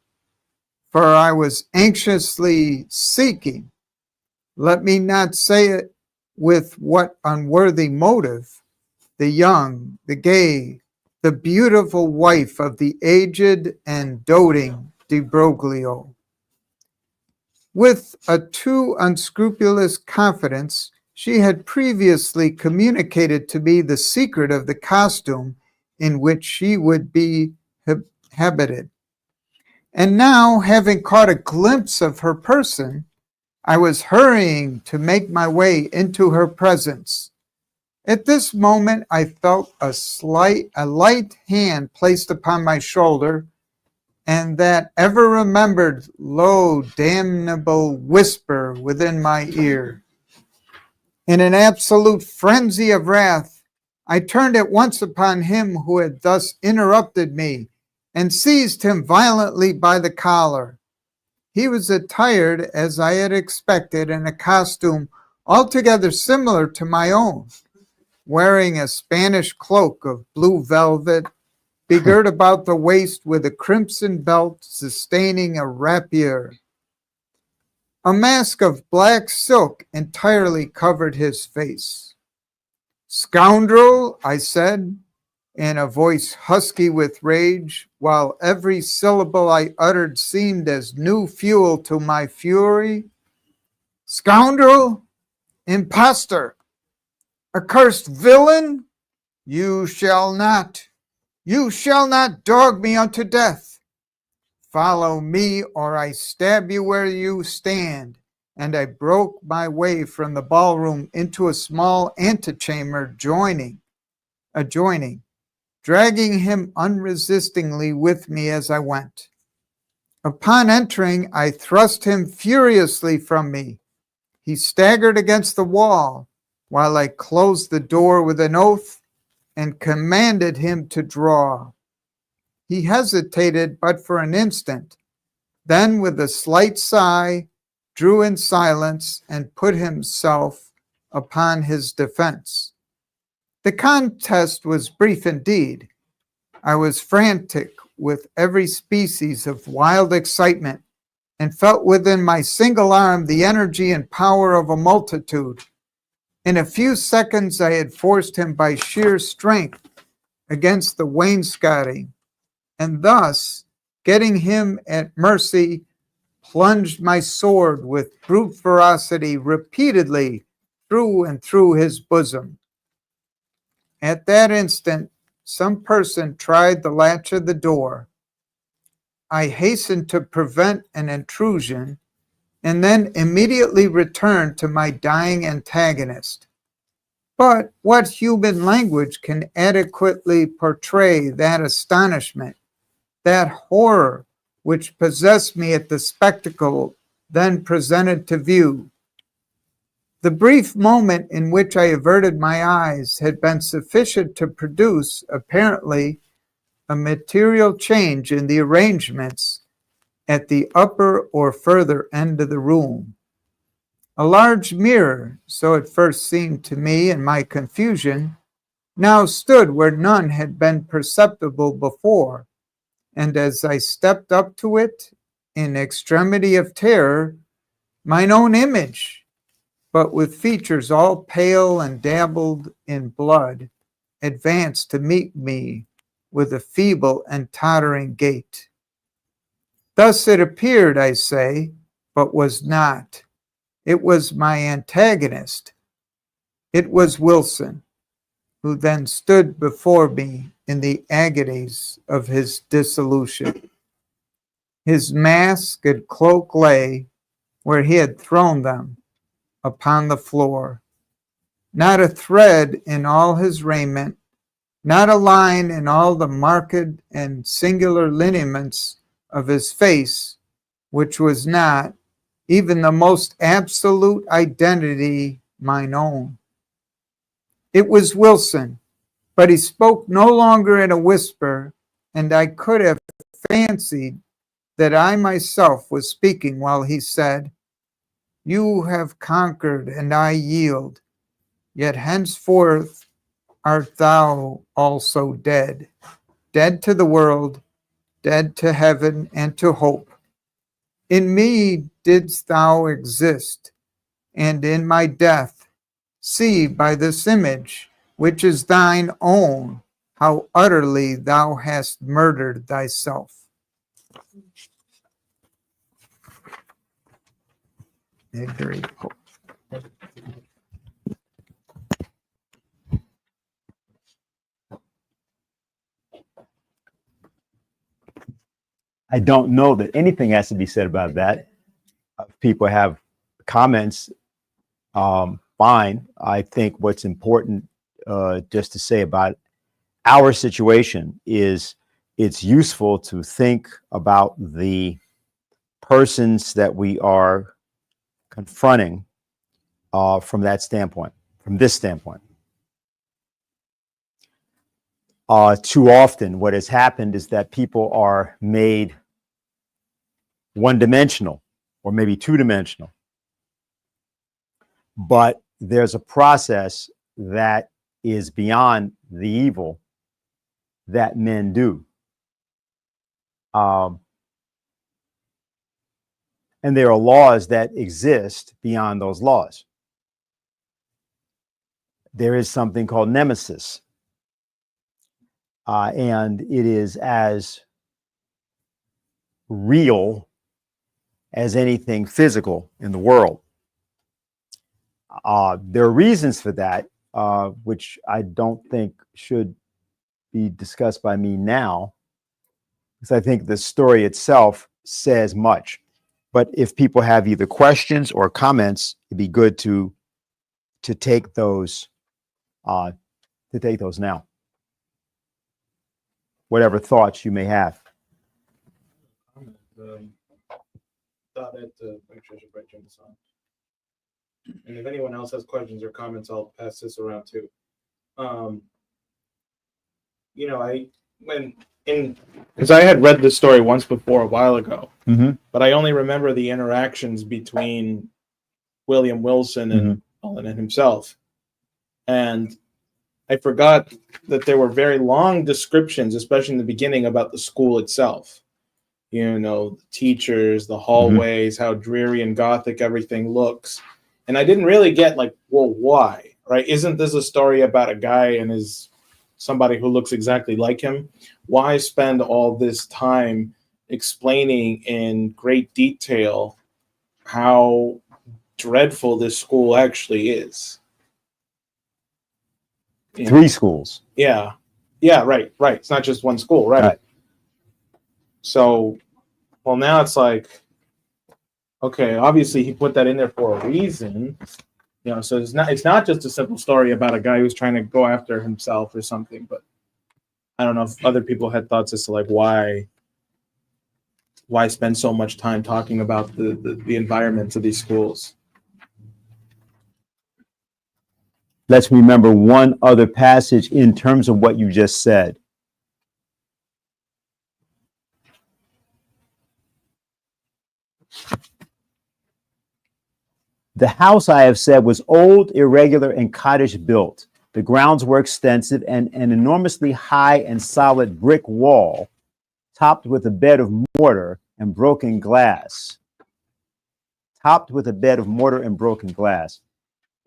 for I was anxiously seeking, let me not say it with what unworthy motive, the young, the gay, the beautiful wife of the aged and doting de Broglio. With a too unscrupulous confidence, she had previously communicated to me the secret of the costume in which she would be habited. And now, having caught a glimpse of her person, I was hurrying to make my way into her presence. At this moment, I felt a light hand placed upon my shoulder, and that ever remembered low, damnable whisper within my ear. In an absolute frenzy of wrath, I turned at once upon him who had thus interrupted me, and seized him violently by the collar. He was attired, as I had expected, in a costume altogether similar to my own, wearing a Spanish cloak of blue velvet, begirt about the waist with a crimson belt sustaining a rapier. A mask of black silk entirely covered his face. "Scoundrel," I said, in a voice husky with rage, while every syllable I uttered seemed as new fuel to my fury. "Scoundrel, impostor, accursed villain, you shall not dog me unto death. Follow me, or I stab you where you stand, and I broke my way from the ballroom into a small antechamber adjoining, dragging him unresistingly with me as I went. Upon entering, I thrust him furiously from me. He staggered against the wall while I closed the door with an oath and commanded him to draw. He hesitated but for an instant, then with a slight sigh, drew in silence and put himself upon his defense. The contest was brief indeed. I was frantic with every species of wild excitement and felt within my single arm the energy and power of a multitude. In a few seconds, I had forced him by sheer strength against the wainscoting, and thus, getting him at mercy, plunged my sword with brute ferocity repeatedly through and through his bosom. At that instant, some person tried the latch of the door. I hastened to prevent an intrusion and then immediately returned to my dying antagonist. But what human language can adequately portray that astonishment, that horror which possessed me at the spectacle then presented to view? The brief moment in which I averted my eyes had been sufficient to produce, apparently, a material change in the arrangements at the upper or further end of the room. A large mirror, so it first seemed to me in my confusion, now stood where none had been perceptible before, and as I stepped up to it, in extremity of terror, mine own image, but with features all pale and dabbled in blood, advanced to meet me with a feeble and tottering gait. Thus it appeared, I say, but was not. It was my antagonist. It was Wilson, who then stood before me in the agonies of his dissolution. His mask and cloak lay where he had thrown them, upon the floor. Not a thread in all his raiment, not a line in all the marked and singular lineaments of his face, which was not, even the most absolute identity, mine own. It was Wilson, but he spoke no longer in a whisper, and I could have fancied that I myself was speaking while he said, "You have conquered, and I yield, yet henceforth art thou also dead, dead to the world, dead to heaven and to hope. In me didst thou exist, and in my death, see by this image, which is thine own, how utterly thou hast murdered thyself." Edgar Poe. I don't know that anything has to be said about that. If people have comments, fine. I think what's important just to say about our situation is it's useful to think about the persons that we are confronting from that standpoint, from this standpoint. Too often what has happened is that people are made one-dimensional or maybe two-dimensional. But there's a process that is beyond the evil that men do. And there are laws that exist beyond those laws. There is something called nemesis. And it is as real as anything physical in the world. There are reasons for that, which I don't think should be discussed by me now, because I think the story itself says much. But if people have either questions or comments, it'd be good to take those now. Whatever thoughts you may have. Thought that make sure I should write this on. And if anyone else has questions or comments, I'll pass this around too. You know, because I had read this story once before a while ago, but I only remember the interactions between William Wilson and Cullen and himself, and I forgot that there were very long descriptions, especially in the beginning, about the school itself. You know, the teachers, the hallways, how dreary and gothic everything looks. And I didn't really get like, well, why, right? Isn't this a story about a guy and somebody who looks exactly like him? Why spend all this time explaining in great detail how dreadful this school actually is? You know? 3 schools. Yeah, right. It's not just one school, right? So, well, now it's like, okay, obviously he put that in there for a reason, you know. So it's not just a simple story about a guy who's trying to go after himself or something. But I don't know if other people had thoughts as to like why spend so much time talking about the environments of these schools. Let's remember one other passage in terms of what you just said. The house, I have said, was old, irregular, and cottage built. The grounds were extensive, and an enormously high and solid brick wall, topped with a bed of mortar and broken glass,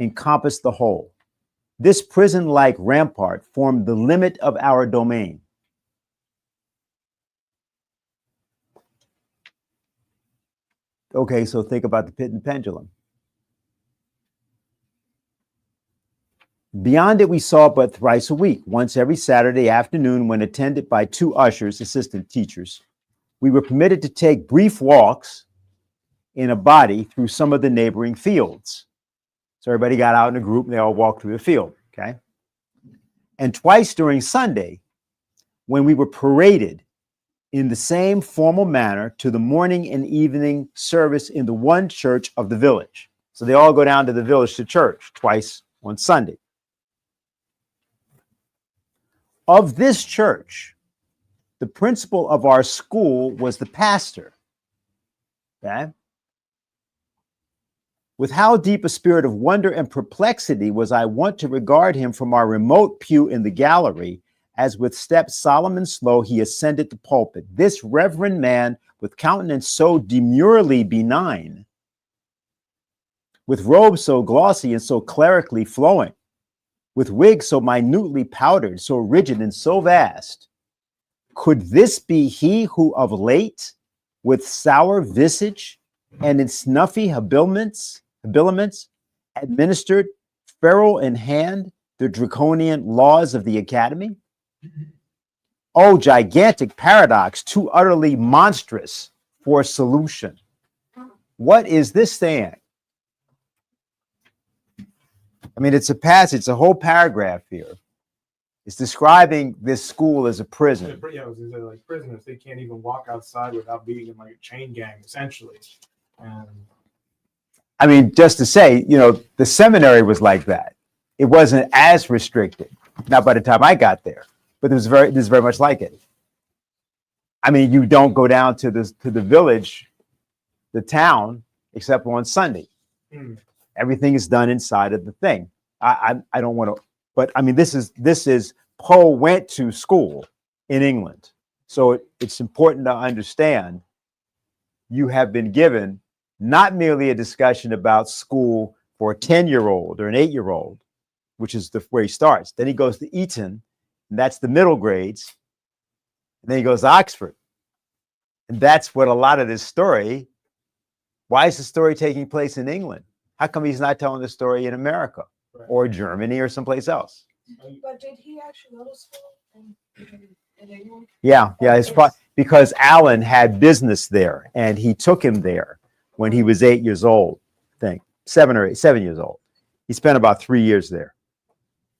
encompassed the whole. This prison-like rampart formed the limit of our domain. Okay, so think about the pit and pendulum. Beyond it, we saw but thrice a week, once every Saturday afternoon when attended by 2 ushers, assistant teachers. We were permitted to take brief walks in a body through some of the neighboring fields. So everybody got out in a group and they all walked through the field, okay? And twice during Sunday, when we were paraded in the same formal manner to the morning and evening service in the one church of the village. So they all go down to the village to church twice on Sunday. Of this church, the principal of our school was the pastor. Okay? With how deep a spirit of wonder and perplexity was I wont to regard him from our remote pew in the gallery, as with steps solemn and slow he ascended the pulpit. This reverend man, with countenance so demurely benign, with robes so glossy and so clerically flowing, with wigs so minutely powdered, so rigid and so vast, could this be he who of late, with sour visage and in snuffy habiliments, administered, ferule in hand, the draconian laws of the academy? Oh, gigantic paradox, too utterly monstrous for solution. What is this saying? I mean, it's a passage, it's a whole paragraph here. It's describing this school as a prison. Yeah, they're like prisoners. They can't even walk outside without being in like a chain gang, essentially. And I mean, just to say, you know, the seminary was like that. It wasn't as restricted, not by the time I got there, but it was very much like it. I mean, you don't go down to the village, the town, except on Sunday. Everything is done inside of the thing. I don't want to, but I mean, this is Poe went to school in England. So it's important to understand you have been given not merely a discussion about school for a 10-year-old or an 8-year-old, which is where he starts. Then he goes to Eton, and that's the middle grades. And then he goes to Oxford. And that's what a lot of this story, why is the story taking place in England? How come he's not telling the story in America or Germany or someplace else? But did he actually go to school in England? Yeah. It's because Alan had business there and he took him there. when he was 8 years old, I think 7 years old. He spent about 3 years there.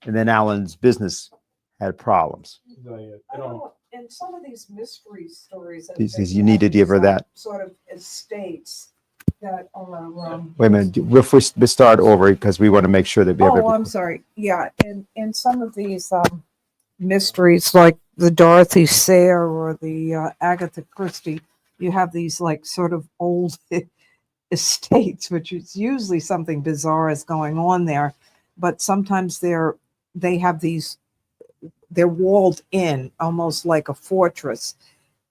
And then Alan's business had problems. I don't know. And some of these mystery stories, that These- they you need to have give her these, that. sort of estates that are. Wait a minute. We'll start over because we want to make sure that we have Oh, I'm sorry. Yeah, in some of these mysteries, like the Dorothy Sayre or the Agatha Christie, you have these like sort of old estates, which is usually something bizarre is going on there, but sometimes they have these. They're walled in, almost like a fortress.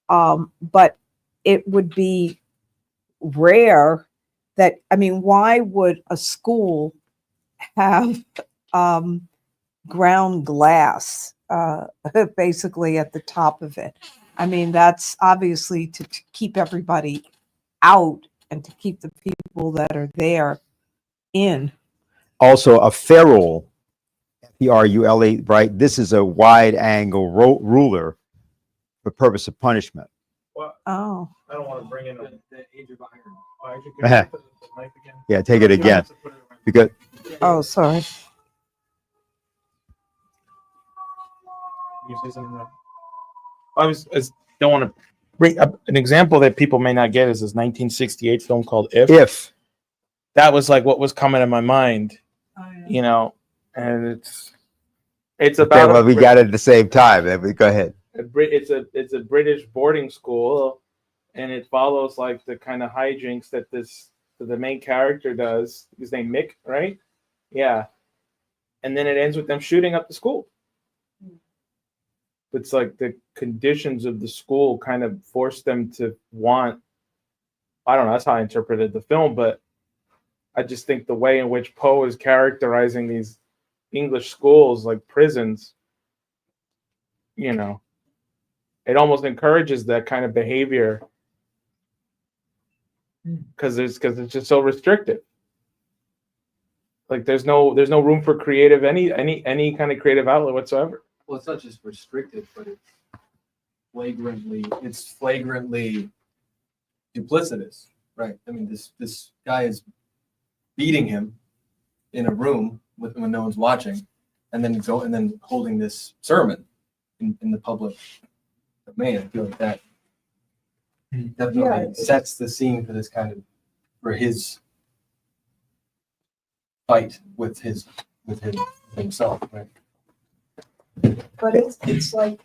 But it would be rare that, I mean, why would a school have ground glass basically at the top of it? I mean, that's obviously to keep everybody out and to keep the people that are there in. Also, a ferrule, F-E-R-U-L-E, right? This is a wide angle ruler for purpose of punishment. Well, Oh, I don't want to bring in the age of iron. Oh, actually, can Uh-huh. you put the knife again? Yeah, take it You again. have to put it around. Because oh, sorry. Can you say something else? I don't want to bring up an example that people may not get is this 1968 film called If. That was like what was coming to my mind, you know, and it's okay, about well, we got it at the same time. Go ahead. it's a British boarding school, and it follows like the kind of hijinks that the main character does. His name Mick, right? Yeah, and then it ends with them shooting up the school. It's like the conditions of the school kind of forced them to want. I don't know. That's how I interpreted the film, but I just think the way in which Poe is characterizing these English schools like prisons, you know, it almost encourages that kind of behavior because it's just so restrictive. Like there's no room for creative any kind of creative outlet whatsoever. Well, it's not just restricted, but it's flagrantly duplicitous, right? I mean, this guy is beating him in a room when no one's watching, and then holding this sermon in the public domain. I feel like that definitely sets the scene for his fight with himself, right? But it's like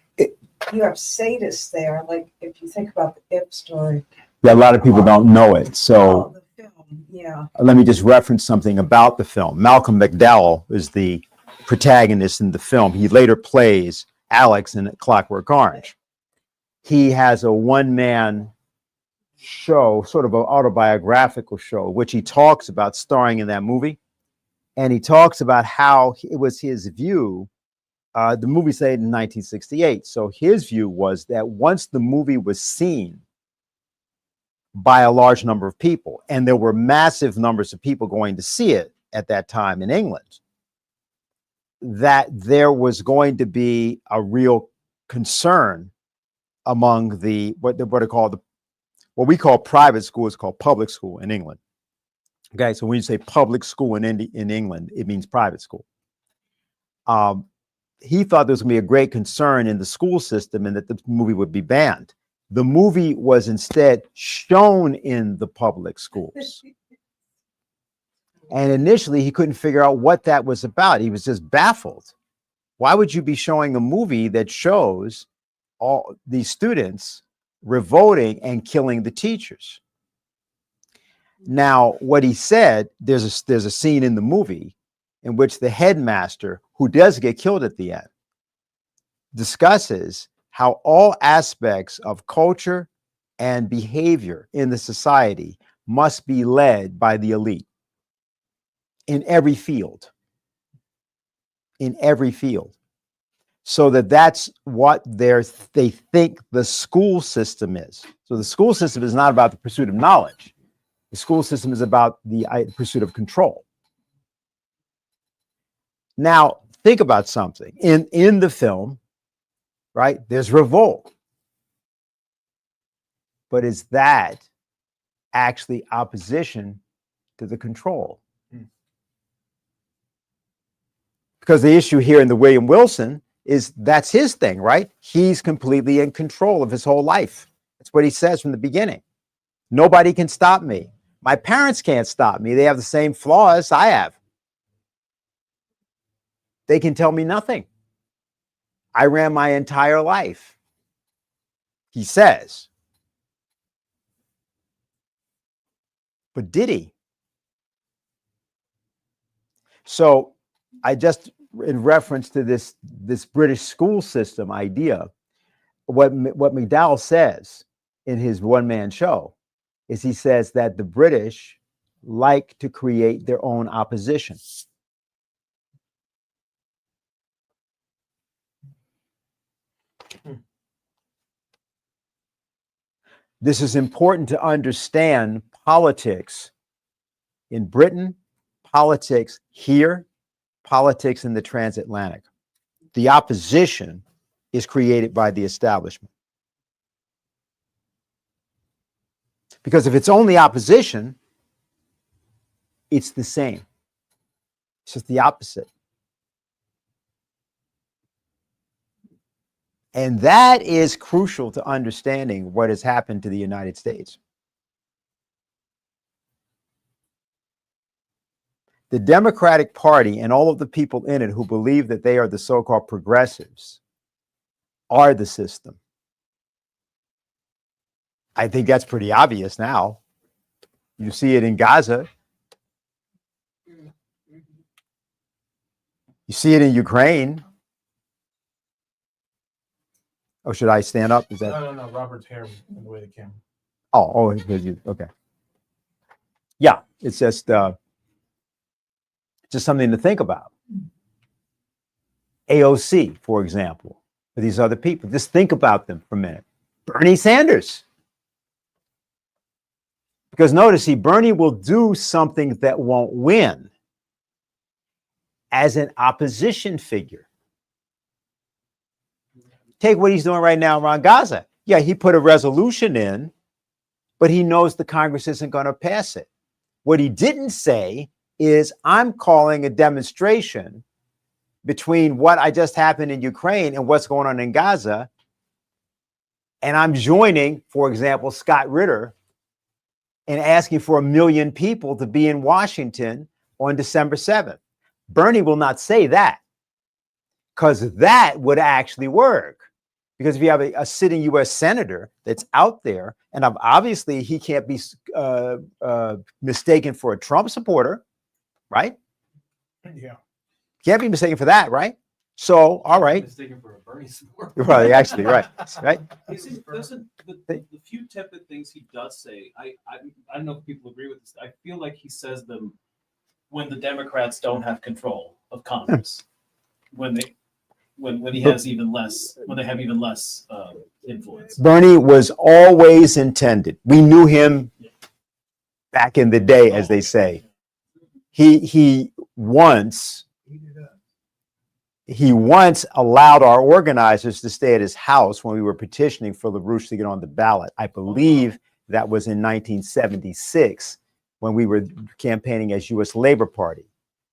you have sadists there. Like if you think about the If story. Yeah, a lot of people don't know it. So The film, yeah. let me just reference something about the film. Malcolm McDowell is the protagonist in the film. He later plays Alex in Clockwork Orange. He has a one-man show, sort of an autobiographical show, which he talks about starring in that movie. And he talks about how it was his view. The movie said in 1968. So his view was that once the movie was seen by a large number of people, and there were massive numbers of people going to see it at that time in England, that there was going to be a real concern among what we call private school is called public school in England. Okay, so when you say public school in England, it means private school. He thought there was going to be a great concern in the school system and that the movie would be banned. The movie was instead shown in the public schools. And initially, he couldn't figure out what that was about. He was just baffled. Why would you be showing a movie that shows all these students revolting and killing the teachers? Now, what he said, there's a scene in the movie in which the headmaster, who does get killed at the end, discusses how all aspects of culture and behavior in the society must be led by the elite in every field. In every field. So that's what they think the school system is. So the school system is not about the pursuit of knowledge. The school system is about the pursuit of control. Now, think about something. In the film, right, there's revolt. But is that actually opposition to the control. Because the issue here in the William Wilson is that's his thing, right? He's completely in control of his whole life. That's what he says from the beginning. Nobody can stop me. My parents can't stop me. They have the same flaws I have. They can tell me nothing. I ran my entire life, he says. But did he? So I just, in reference to this British school system idea, what McDowell says in his one-man show is he says that the British like to create their own opposition. This is important to understand politics in Britain, politics here, politics in the transatlantic. The opposition is created by the establishment. Because if it's only opposition, it's the same. It's just the opposite. And that is crucial to understanding what has happened to the United States. The Democratic Party and all of the people in it who believe that they are the so-called progressives are the system. I think that's pretty obvious now. You see it in Gaza. You see it in Ukraine. Oh, should I stand up? Is that? No. Robert's hair in the way the camera. Oh, okay. Yeah, it's just something to think about. AOC, for example, or these other people. Just think about them for a minute. Bernie Sanders. Because notice, Bernie will do something that won't win as an opposition figure. Take what he's doing right now around Gaza. Yeah, he put a resolution in, but he knows the Congress isn't going to pass it. What he didn't say is, I'm calling a demonstration between what I just happened in Ukraine and what's going on in Gaza. And I'm joining, for example, Scott Ritter and asking for 1 million people to be in Washington on December 7th. Bernie will not say that, because that would actually work. Because if you have a sitting U.S. senator that's out there, and obviously he can't be mistaken for a Trump supporter, right? Yeah. Can't be mistaken for that, right? So, all right. Mistaken for a Bernie supporter. Right, actually, right. The few tepid things he does say, I don't know if people agree with this. I feel like he says them when the Democrats don't have control of Congress, when they have even less influence. Bernie was always intended. We knew him back in the day, as they say. He once allowed our organizers to stay at his house when we were petitioning for LaRouche to get on the ballot. I believe that was in 1976 when we were campaigning as U.S. Labor Party.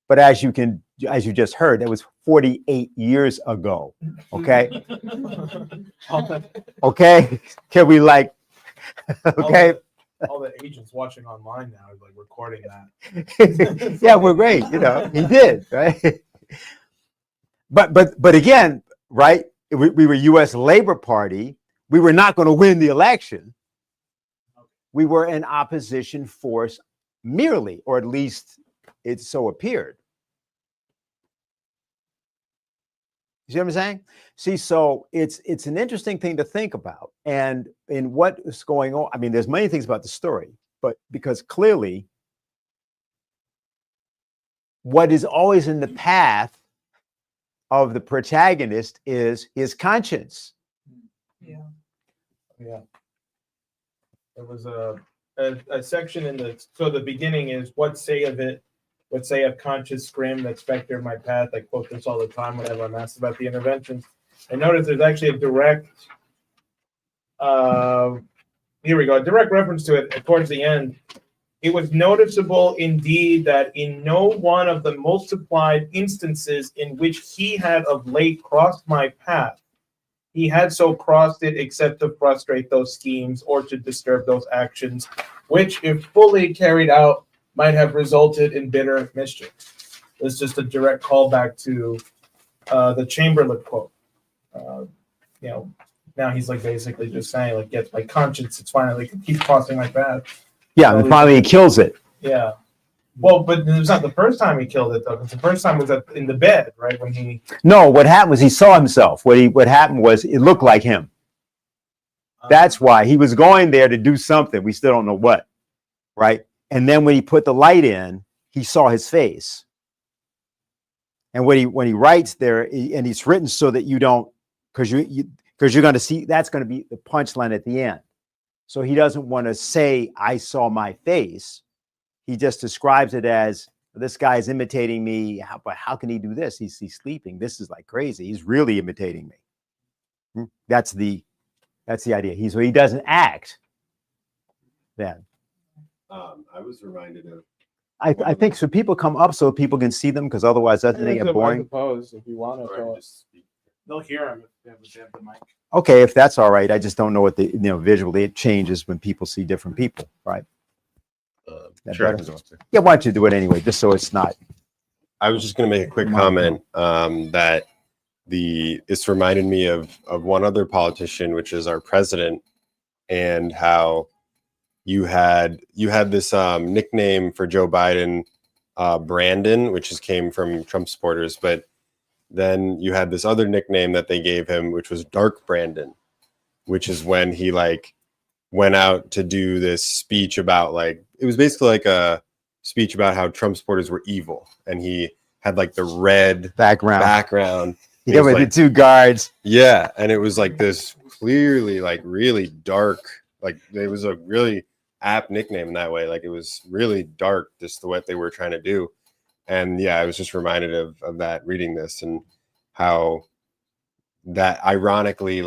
But as you just heard, that was 48 years ago. Okay. Okay. Can we okay? All the agents watching online now is recording that. Yeah, we're great. He did, right? But again, right? We were U.S. Labor Party. We were not going to win the election. We were an opposition force merely, or at least it so appeared. You see what I'm saying? See, so it's an interesting thing to think about. And in what is going on, I mean, there's many things about the story, but because clearly what is always in the path of the protagonist is his conscience. Yeah. There was a section in the beginning is what say of conscious scrim that specter my path. I quote this all the time whenever I'm asked about the interventions. And notice there's actually a direct here we go. A direct reference to it towards the end. It was noticeable indeed that in no one of the multiplied instances in which he had of late crossed my path, he had so crossed it except to frustrate those schemes or to disturb those actions, which, if fully carried out, might have resulted in bitter mischief. It's just a direct callback to the Chamberlain quote. Now he's like basically just saying, like, yes, my conscience, it's finally keeps crossing my path. Yeah, and finally he kills it. Yeah. Well, but it's not the first time he killed it, though, because the first time was in the bed, right? When he... No, what happened was he saw himself. What happened was it looked like him. That's why he was going there to do something. We still don't know what, right? And then when he put the light in, he saw his face. And when he writes there, and it's written so that you don't, because you're going to see, that's going to be the punchline at the end. So he doesn't want to say, I saw my face. He just describes it as, this guy is imitating me. But how can he do this? He's sleeping. This is like crazy. He's really imitating me. That's the idea. He doesn't act then. I was reminded of. I think so. People come up so people can see them, because otherwise doesn't it get boring? I suppose if you want to, they'll hear him if they have the mic. Okay, if that's all right. I just don't know what visually it changes when people see different people, right? Sure. Yeah, why don't you do it anyway, just so it's not. I was just going to make a quick comment that this reminded me of one other politician, which is our president, and how you had this nickname for Joe Biden, Brandon, which came from Trump supporters, but then you had this other nickname that they gave him, which was Dark Brandon, which is when he went out to do this speech about it was basically like a speech about how Trump supporters were evil, and he had the red background. Yeah, with the two guards. Yeah, and it was this clearly really dark. It was a really apt nickname in that way. It was really dark, just what they were trying to do. And yeah, I was just reminded of that reading this, and how that ironically,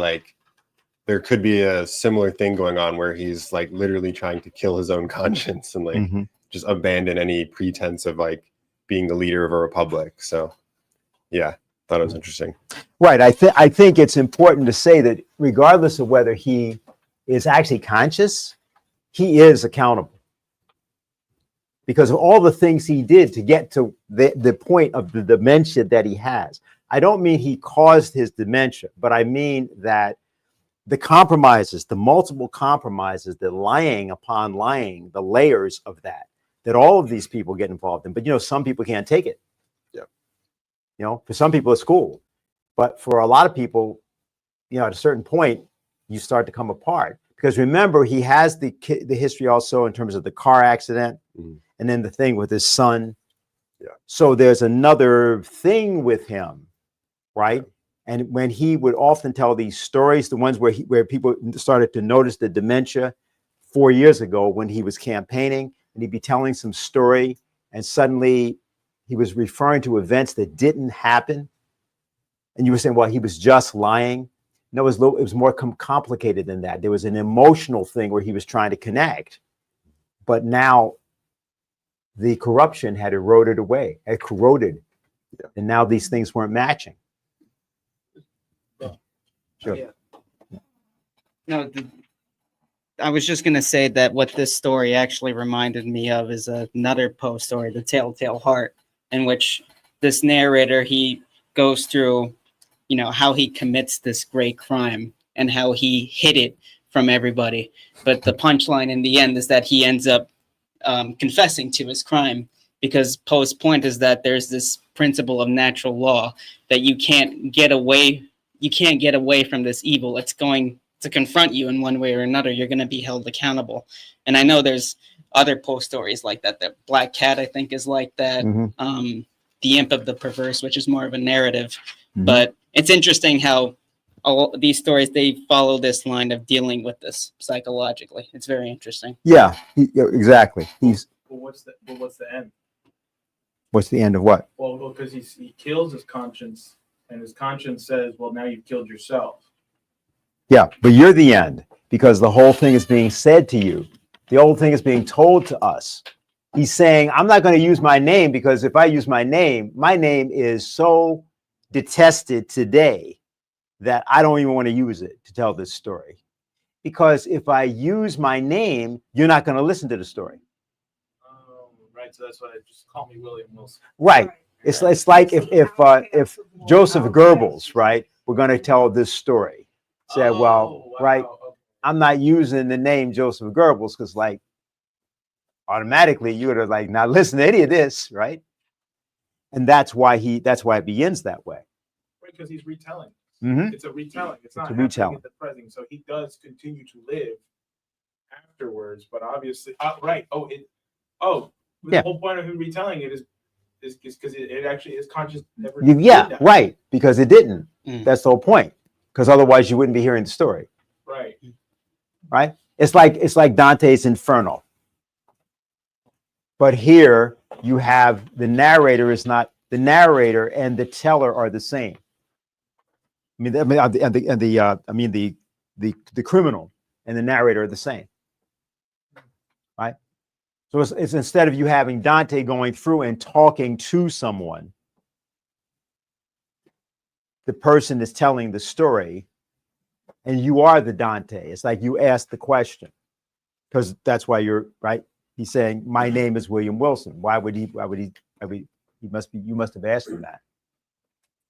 there could be a similar thing going on where he's literally trying to kill his own conscience and just abandon any pretense of being the leader of a republic. So yeah, thought it was interesting. Right. I think it's important to say that regardless of whether he is actually conscious, he is accountable. Because of all the things he did to get to the point of the dementia that he has. I don't mean he caused his dementia, but I mean that the compromises, the multiple compromises, the lying upon lying, the layers of that all of these people get involved in. But, some people can't take it. Yeah. For some people it's cool. But for a lot of people, at a certain point, you start to come apart. Because remember, he has the history also in terms of the car accident. And then the thing with his son. Yeah. So there's another thing with him, right? And when he would often tell these stories, the ones where people started to notice the dementia 4 years ago when he was campaigning, and he'd be telling some story, and suddenly he was referring to events that didn't happen. And you were saying, well, he was just lying. No, it was more complicated than that. There was an emotional thing where he was trying to connect. But now the corruption had corroded. Yeah. And now these things weren't matching. Yeah. Sure. Yeah. No, I was just going to say that what this story actually reminded me of is another Poe story, The Telltale Heart, in which this narrator, he goes through, how he commits this great crime and how he hid it from everybody. But the punchline in the end is that he ends up confessing to his crime, because Poe's point is that there's this principle of natural law that you can't get away from this evil. It's going to confront you in one way or another. You're going to be held accountable. And I know there's other Poe stories like that. The Black Cat, I think, is like that. The Imp of the Perverse, which is more of a narrative. But it's interesting how all these stories, they follow this line of dealing with this psychologically. It's very interesting. Yeah, exactly. What's the end? What's the end of what? Well, because he kills his conscience, and his conscience says, well, now you've killed yourself. Yeah, but you're the end. because the whole thing is being said to you. The whole thing is being told to us. He's saying, I'm not going to use my name because if I use my name is so detested today that I don't even want to use it to tell this story. Because if I use my name, you're not going to listen to the story. Right. So that's why I just call me William Wilson. Right. It's like if Joseph Goebbels, right, we're going to tell this story. Say, well, right, I'm not using the name Joseph Goebbels because, like, automatically you would have like not listen to any of this, right? And that's why it begins that way. Right, because he's retelling. Mm-hmm. It's a retelling. It's not a retelling at the present. So he does continue to live afterwards, but obviously, right. The whole point of him retelling it is because it actually is conscious. Never right. Because it didn't. That's the whole point. Because otherwise, you wouldn't be hearing the story. Right. Right. It's like Dante's Inferno. But here you have the narrator is not the narrator and the teller are the same. The criminal and the narrator are the same. Right. So it's instead of you having Dante going through and talking to someone, the person is telling the story, and you are the Dante. It's like you ask the question, because that's why you're right. He's saying, "My name is William Wilson." Why would he? You must have asked him that.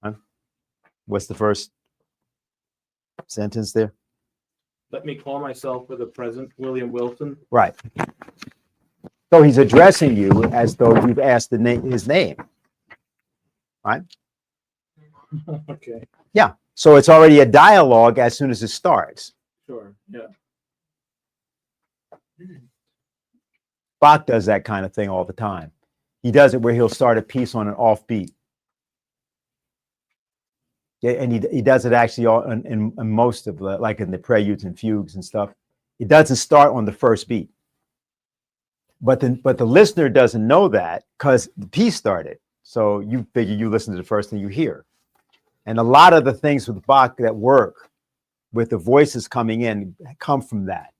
Huh? What's the first sentence there? Let me call myself for the present William Wilson. Right. So he's addressing you as though you've asked his name. Right? Okay. Yeah. So it's already a dialogue as soon as it starts. Sure. Yeah. Bach does that kind of thing all the time. He does it where he'll start a piece on an offbeat. Yeah, and he does it actually all in most of the, like in the preludes and fugues and stuff. It doesn't start on the first beat. But the listener doesn't know that because the piece started. So you figure you listen to the first thing you hear. And a lot of the things with Bach that work with the voices coming in come from that.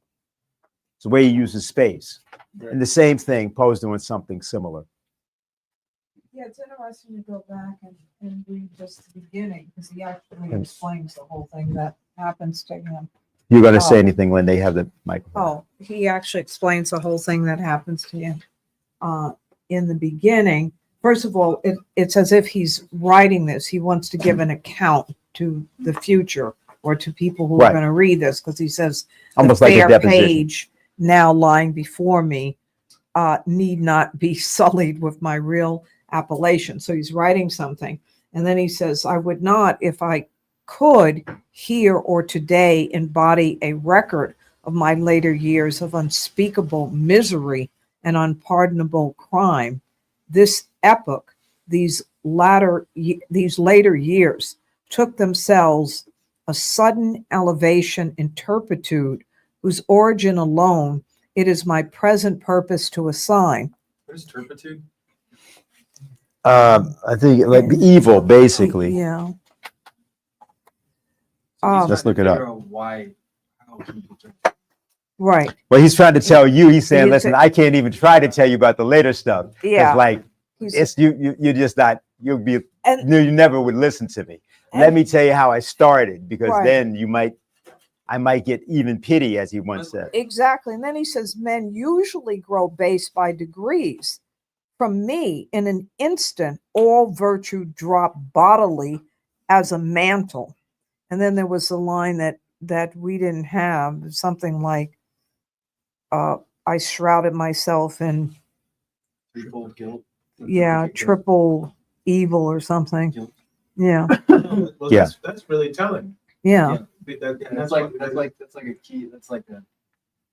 It's the way he uses space. Right. And the same thing, Poe's doing something similar. Yeah, it's interesting to go back and read just the beginning because he actually explains the whole thing that happens to him. You're going to say anything when they have the microphone? Oh, he actually explains the whole thing that happens to him in the beginning. First of all, it's as if he's writing this. He wants to give an account to the future or to people who are going to read this because he says, almost the like a fair deposition. Page now lying before me need not be sullied with my real appellation. So he's writing something. And then he says, I would not, if I could, here or today embody a record of my later years of unspeakable misery and unpardonable crime. This epoch, these later years, took themselves a sudden elevation in turpitude, whose origin alone it is my present purpose to assign. What is turpitude? I think like evil, basically. Yeah. Let's look it up. Why? Right. Well, he's trying to tell you. He's saying, "Listen, I can't even try to tell you about the later stuff. Yeah. Like it's you're just not. You'll be. And, you never would listen to me. Let me tell you how I started, because then I might get even pity, as he once said. Exactly. And then he says, men usually grow base by degrees. From me, in an instant, all virtue dropped bodily as a mantle. And then there was a line that we didn't have, something like, I shrouded myself in triple guilt. Yeah, triple evil or something. Guilt. Yeah. Well, that's really telling. Yeah. That's like a key. That's like a.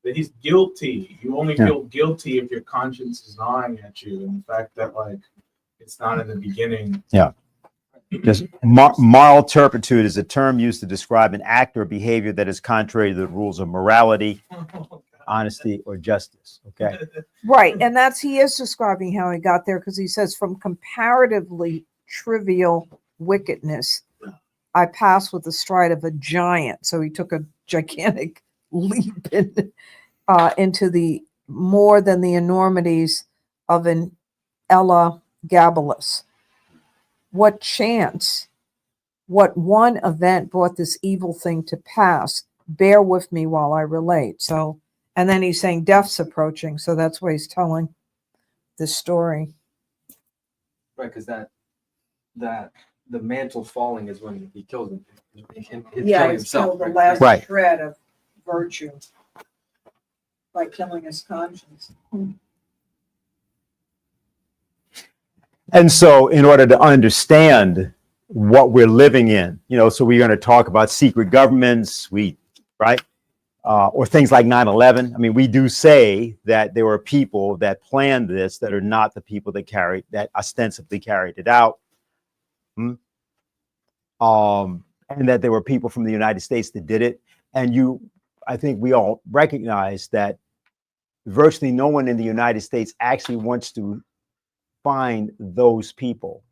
That he's guilty. You only feel guilty if your conscience is gnawing at you, and the fact that like it's not in the beginning. Yeah. Just moral turpitude is a term used to describe an act or behavior that is contrary to the rules of morality, honesty, or justice. Okay. Right. And he is describing how he got there, because he says, from comparatively trivial wickedness, I pass with the stride of a giant. So he took a gigantic leap into the more than the enormities of an Elagabalus. What chance, what one event brought this evil thing to pass? Bear with me while I relate. So, and then he's saying death's approaching. So that's why he's telling this story. Right, because that the mantle falling is when he kills him. He's killing He's killed the last Right. shred of virtue by killing his conscience. And so, in order to understand what we're living in, so we're going to talk about secret governments, right? Or things like 9/11. I mean, we do say that there were people that planned this that are not the people that ostensibly carried it out. And that there were people from the United States that did it. And I think we all recognize that virtually no one in the United States actually wants to find those people.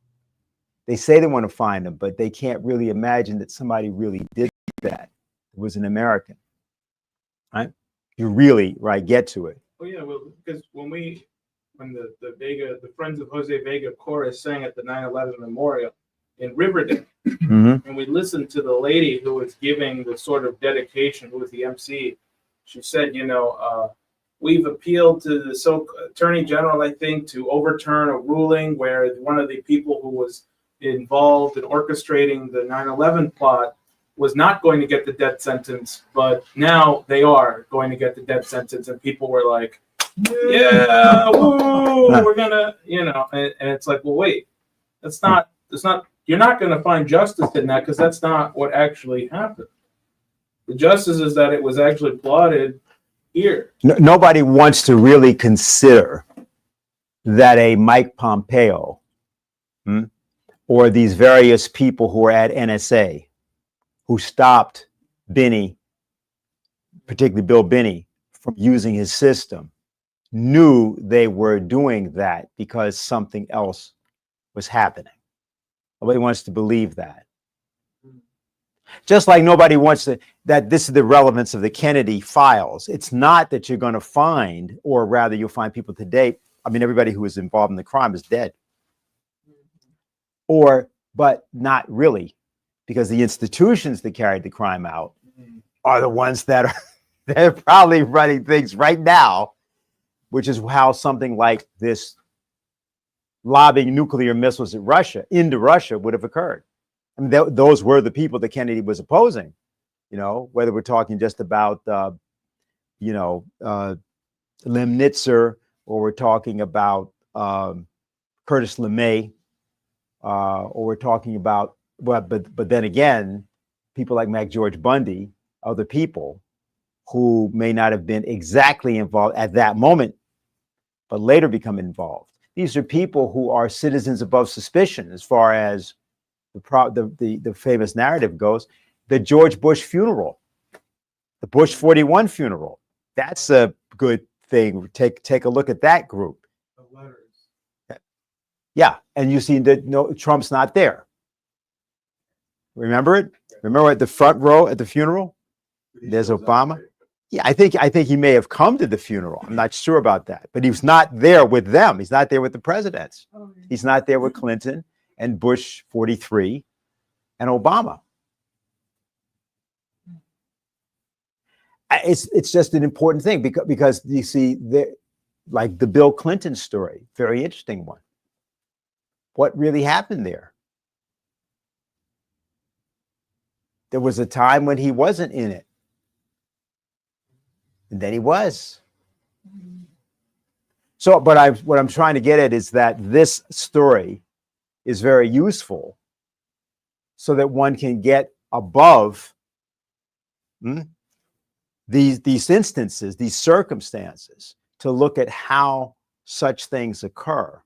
They say they want to find them, but they can't really imagine that somebody really did that. It was an American, right? You really, right, get to it. Oh yeah, well, because when the Vega, the Friends of Jose Vega chorus sang at the 9/11 memorial in Riverdale, and we listened to the lady who was giving the sort of dedication, who was the MC. She said, we've appealed to the Attorney General, I think, to overturn a ruling where one of the people who was involved in orchestrating the 9/11 plot was not going to get the death sentence, but now they are going to get the death sentence, and people were like, yeah, woo, we're gonna, and it's like, well, wait, it's not, you're not going to find justice in that, because that's not what actually happened. The justice is that it was actually plotted here. Nobody wants to really consider that a Mike Pompeo or these various people who are at NSA who stopped Binney, particularly Bill Binney, from using his system, knew they were doing that because something else was happening. Nobody wants to believe that. Just like nobody wants that this is the relevance of the Kennedy files. It's not that you're going to find, or rather you'll find people today. I mean, everybody who was involved in the crime is dead. But not really, because the institutions that carried the crime out are the ones that they're probably running things right now, which is how something like this lobbing nuclear missiles into Russia would have occurred. I mean, those were the people that Kennedy was opposing, whether we're talking just about, Lemnitzer, or we're talking about Curtis LeMay, or we're talking about, but then again, people like Mac George Bundy, other people who may not have been exactly involved at that moment, but later become involved. These are people who are citizens above suspicion, as far as the famous narrative goes. The George Bush funeral, the Bush 41 funeral, that's a good thing. Take a look at that group. Yeah, and you see that Trump's not there. Remember it? Remember at the front row at the funeral? There's Obama. Yeah, I think he may have come to the funeral. I'm not sure about that, but he was not there with them. He's not there with the presidents. He's not there with Clinton and Bush 43 and Obama. It's just an important thing because you see, like the Bill Clinton story, very interesting one. What really happened there? There was a time when he wasn't in it. And then he was. So, but what I'm trying to get at is that this story is very useful so that one can get above these instances, these circumstances, to look at how such things occur.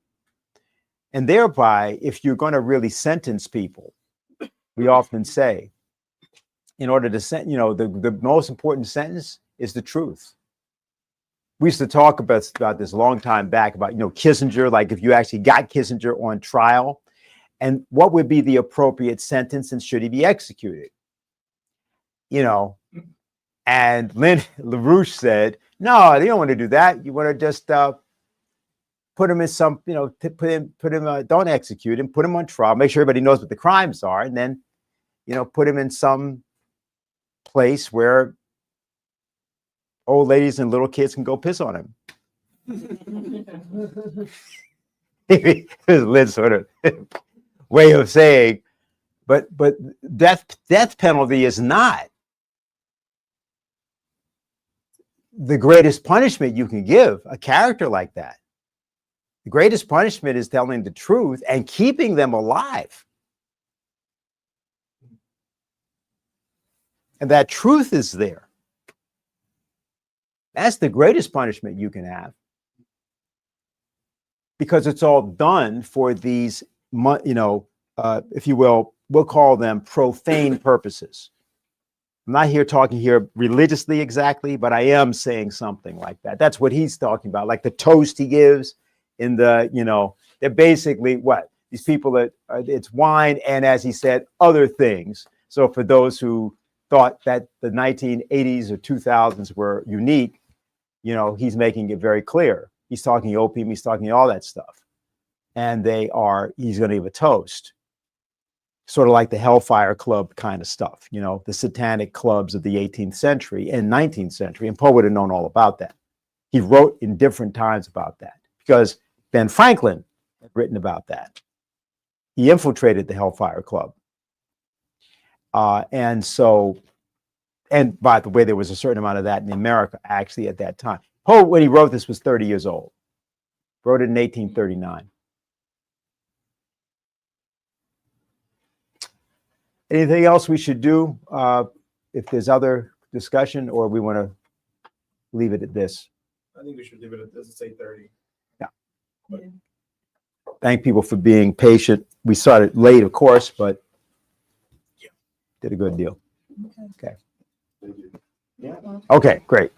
And thereby, if you're going to really sentence people, we often say, in order to sentence, the most important sentence is the truth. We used to talk about this a long time back about, Kissinger, like if you actually got Kissinger on trial, and what would be the appropriate sentence and should he be executed? And LaRouche said, no, you don't want to do that. You want to just put him in some, don't execute him, put him on trial, make sure everybody knows what the crimes are, and then, put him in some place where old ladies and little kids can go piss on him. It was Lynn's sort of way of saying, but death penalty is not the greatest punishment you can give a character like that. The greatest punishment is telling the truth and keeping them alive. And that truth is there. That's the greatest punishment you can have. Because it's all done for these, if you will, we'll call them profane purposes. I'm not here talking here religiously exactly, but I am saying something like that. That's what he's talking about, like the toast he gives in the, they're basically what? These people that it's wine and, as he said, other things. So for those who thought that the 1980s or 2000s were unique, he's making it very clear. He's talking opium, he's talking all that stuff. And he's going to give a toast. Sort of like the Hellfire Club kind of stuff, the satanic clubs of the 18th century and 19th century. And Poe would have known all about that. He wrote in different times about that because Ben Franklin had written about that. He infiltrated the Hellfire Club. And by the way, there was a certain amount of that in America actually at that time. Poe, when he wrote this, was 30 years old. Wrote it in 1839. Anything else we should do if there's other discussion, or we want to leave it at this? I think we should leave it at this. It's 8:30. Yeah. Thank people for being patient. We started late, of course, but did a good deal. Okay. Yeah. Okay, great.